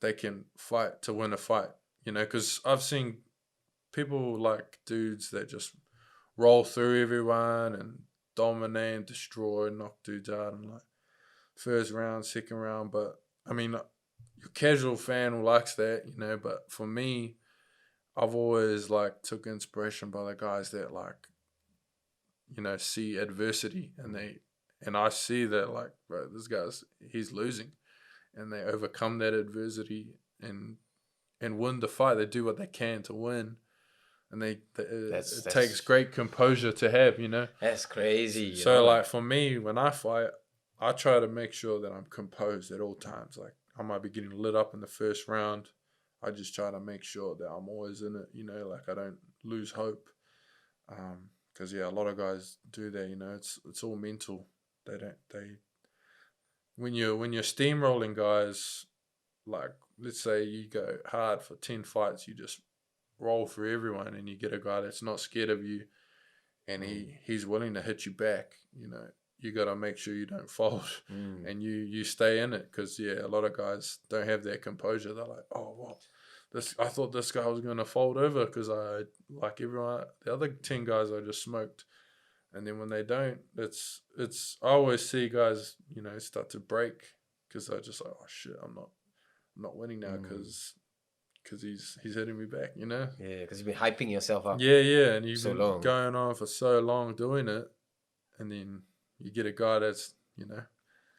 they can fight to win a fight. Because I've seen people like dudes that just roll through everyone and dominate and destroy and knock dudes out in like first round, second round. But I mean, your casual fan who likes that, but for me, I've always like took inspiration by the guys that like, see adversity and I see that like, bro, he's losing and they overcome that adversity and win the fight. They do what they can to win. And it takes great composure to have, That's crazy. So like for me, when I fight, I try to make sure that I'm composed at all times. Like I might be getting lit up in the first round. I just try to make sure that I'm always in it, like I don't lose hope. Because a lot of guys do that, it's all mental. When you're steamrolling guys, like let's say you go hard for 10 fights, you just roll through everyone and you get a guy that's not scared of you and he's willing to hit you back, you got to make sure you don't fold and you stay in it because a lot of guys don't have that composure. They're like, oh well, I thought this guy was going to fold over because I like everyone, the other 10 guys I just smoked. And then when they don't, it's I always see guys start to break because they're just like, oh shit, I'm not winning now because he's hitting me back, Yeah, because you've been hyping yourself up. Yeah, and you've so been long. going on for so long doing it, and then you get a guy that's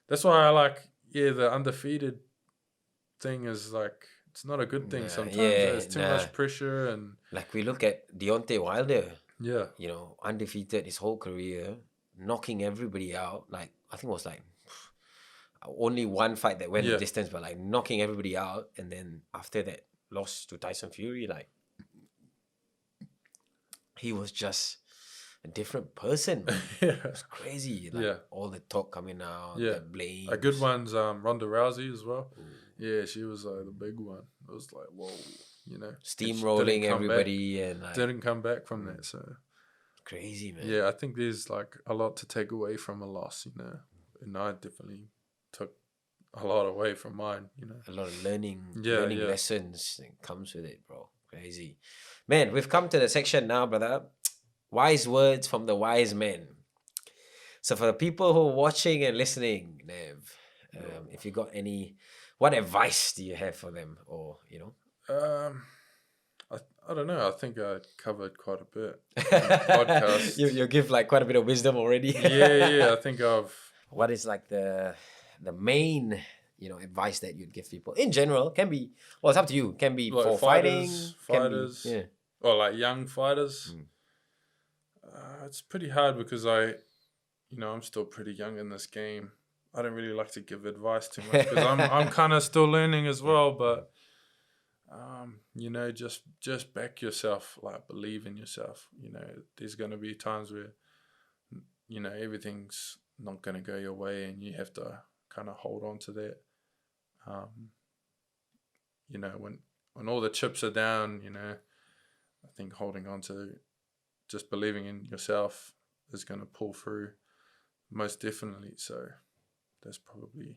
that's why I like the undefeated thing is like it's not a good thing sometimes. There's too much pressure and like we look at Deontay Wilder. Yeah. You know, undefeated his whole career, knocking everybody out. Like, I think it was like only one fight that went the distance, but like knocking everybody out. And then after that, lost to Tyson Fury. Like, he was just a different person. It was crazy. Like, all the talk coming out, the blame. A good one's Ronda Rousey as well. Ooh. Yeah, she was the big one. It was like, whoa, you know, steamrolling everybody, and like, didn't come back from that. So crazy, man. Yeah, I think there's like a lot to take away from a loss, you know, and I definitely took a lot away from mine, you know. A lot of learning lessons that comes with it, bro. Crazy. Man, we've come to the section now, brother. Wise words from the wise men. So for the people who are watching and listening, Nev, if you got any, what advice do you have for them? Or, you know? I don't know. I think I covered quite a bit on the podcast. You give like quite a bit of wisdom already. yeah. I think I've... What is like the main, you know, advice that you'd give people in general? Can be, well, it's up to you. Can be like for fighters, or like young fighters. It's pretty hard because I'm still pretty young in this game. I don't really like to give advice too much because I'm kind of still learning as well. But you know, just back yourself, like believe in yourself. You know, there's gonna be times where, you know, everything's not gonna go your way, and you have to kind of hold on to that. You know, when all the chips are down, you know, I think holding on to just believing in yourself is going to pull through most definitely. So that's probably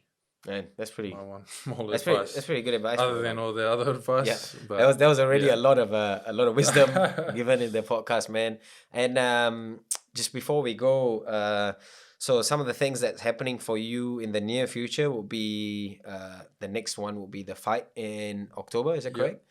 that's pretty my one small advice. That's pretty good advice. Other than all the other advice. Yeah. But that was already a lot of wisdom given in the podcast, man. And just before we go, so some of the things that's happening for you in the near future will be the next one will be the fight in October. Is that correct?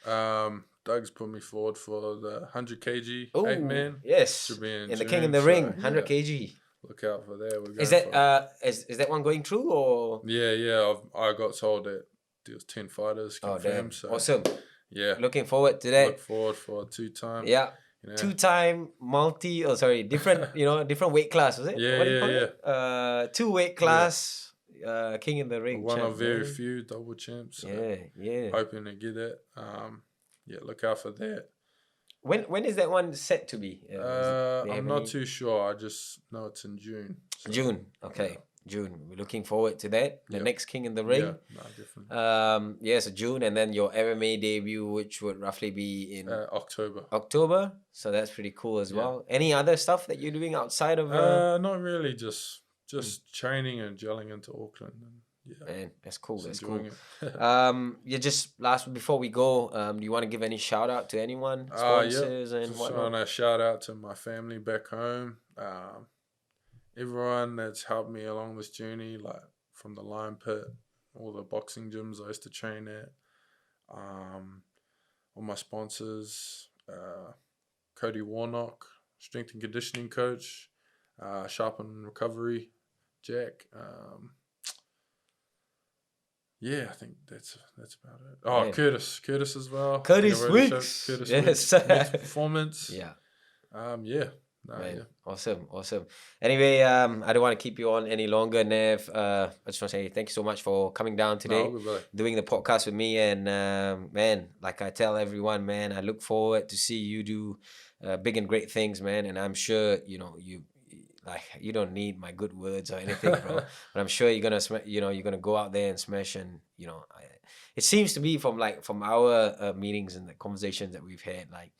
Doug's put me forward for the 100 kg 8-man. Yes, Should be in the June, King in the Ring, 100 kg. Look out for that. Is that is that one going through or? Yeah. I got told that there was 10 fighters confirmed. So awesome. Yeah. Looking forward to that. Look forward for a 2-time. Yeah. You know. 2-time different different weight class, was it? Yeah, what do you call it? 2 weight class, King in the Ring. One of very few double champs. So yeah. Hoping to get it. Look out for that. When is that one set to be? I'm not too sure. I just know it's in June. So. June, okay. Yeah. June. We're looking forward to that. The next King in the Ring. Yeah, no, definitely. So June, and then your MMA debut, which would roughly be in October. So that's pretty cool as well. Any other stuff that you're doing outside of? Not really. Just training and gelling into Auckland. Man, that's cool. That's cool. Just last before we go, do you want to give any shout out to anyone, sponsors and whatnot? Just want to shout out to my family back home. Everyone that's helped me along this journey, like from the Lion Pit, all the boxing gyms I used to train at, all my sponsors, Cody Warnock, strength and conditioning coach, Sharpen Recovery, Jack. I think that's about it. Oh, Curtis as well. Curtis Weeks. Weeks. Performance. Yeah. Awesome. Anyway, I don't want to keep you on any longer, Nev. I just want to say thank you so much for coming down today, doing the podcast with me. And man, like I tell everyone, man, I look forward to see you do big and great things, man. And I'm sure you don't need my good words or anything, bro. But I'm sure you're gonna go out there and smash. And it seems to be from our meetings and the conversations that we've had, like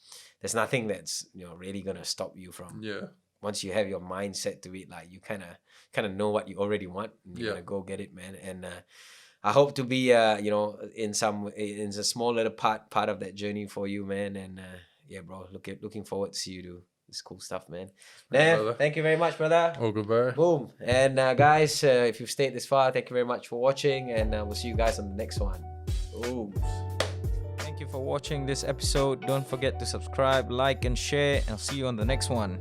there's nothing that's really gonna stop you from. Yeah. Once you have your mindset to it, like you kind of know what you already want, and you're gonna go get it, man. And I hope to be in a small little part of that journey for you, man. And bro, looking forward to see you do this cool stuff, man. Nev, thank you very much, brother. Oh, goodbye. Boom. And guys, if you've stayed this far, thank you very much for watching, and we'll see you guys on the next one. Boom. Thank you for watching this episode. Don't forget to subscribe, like, and share. I'll see you on the next one.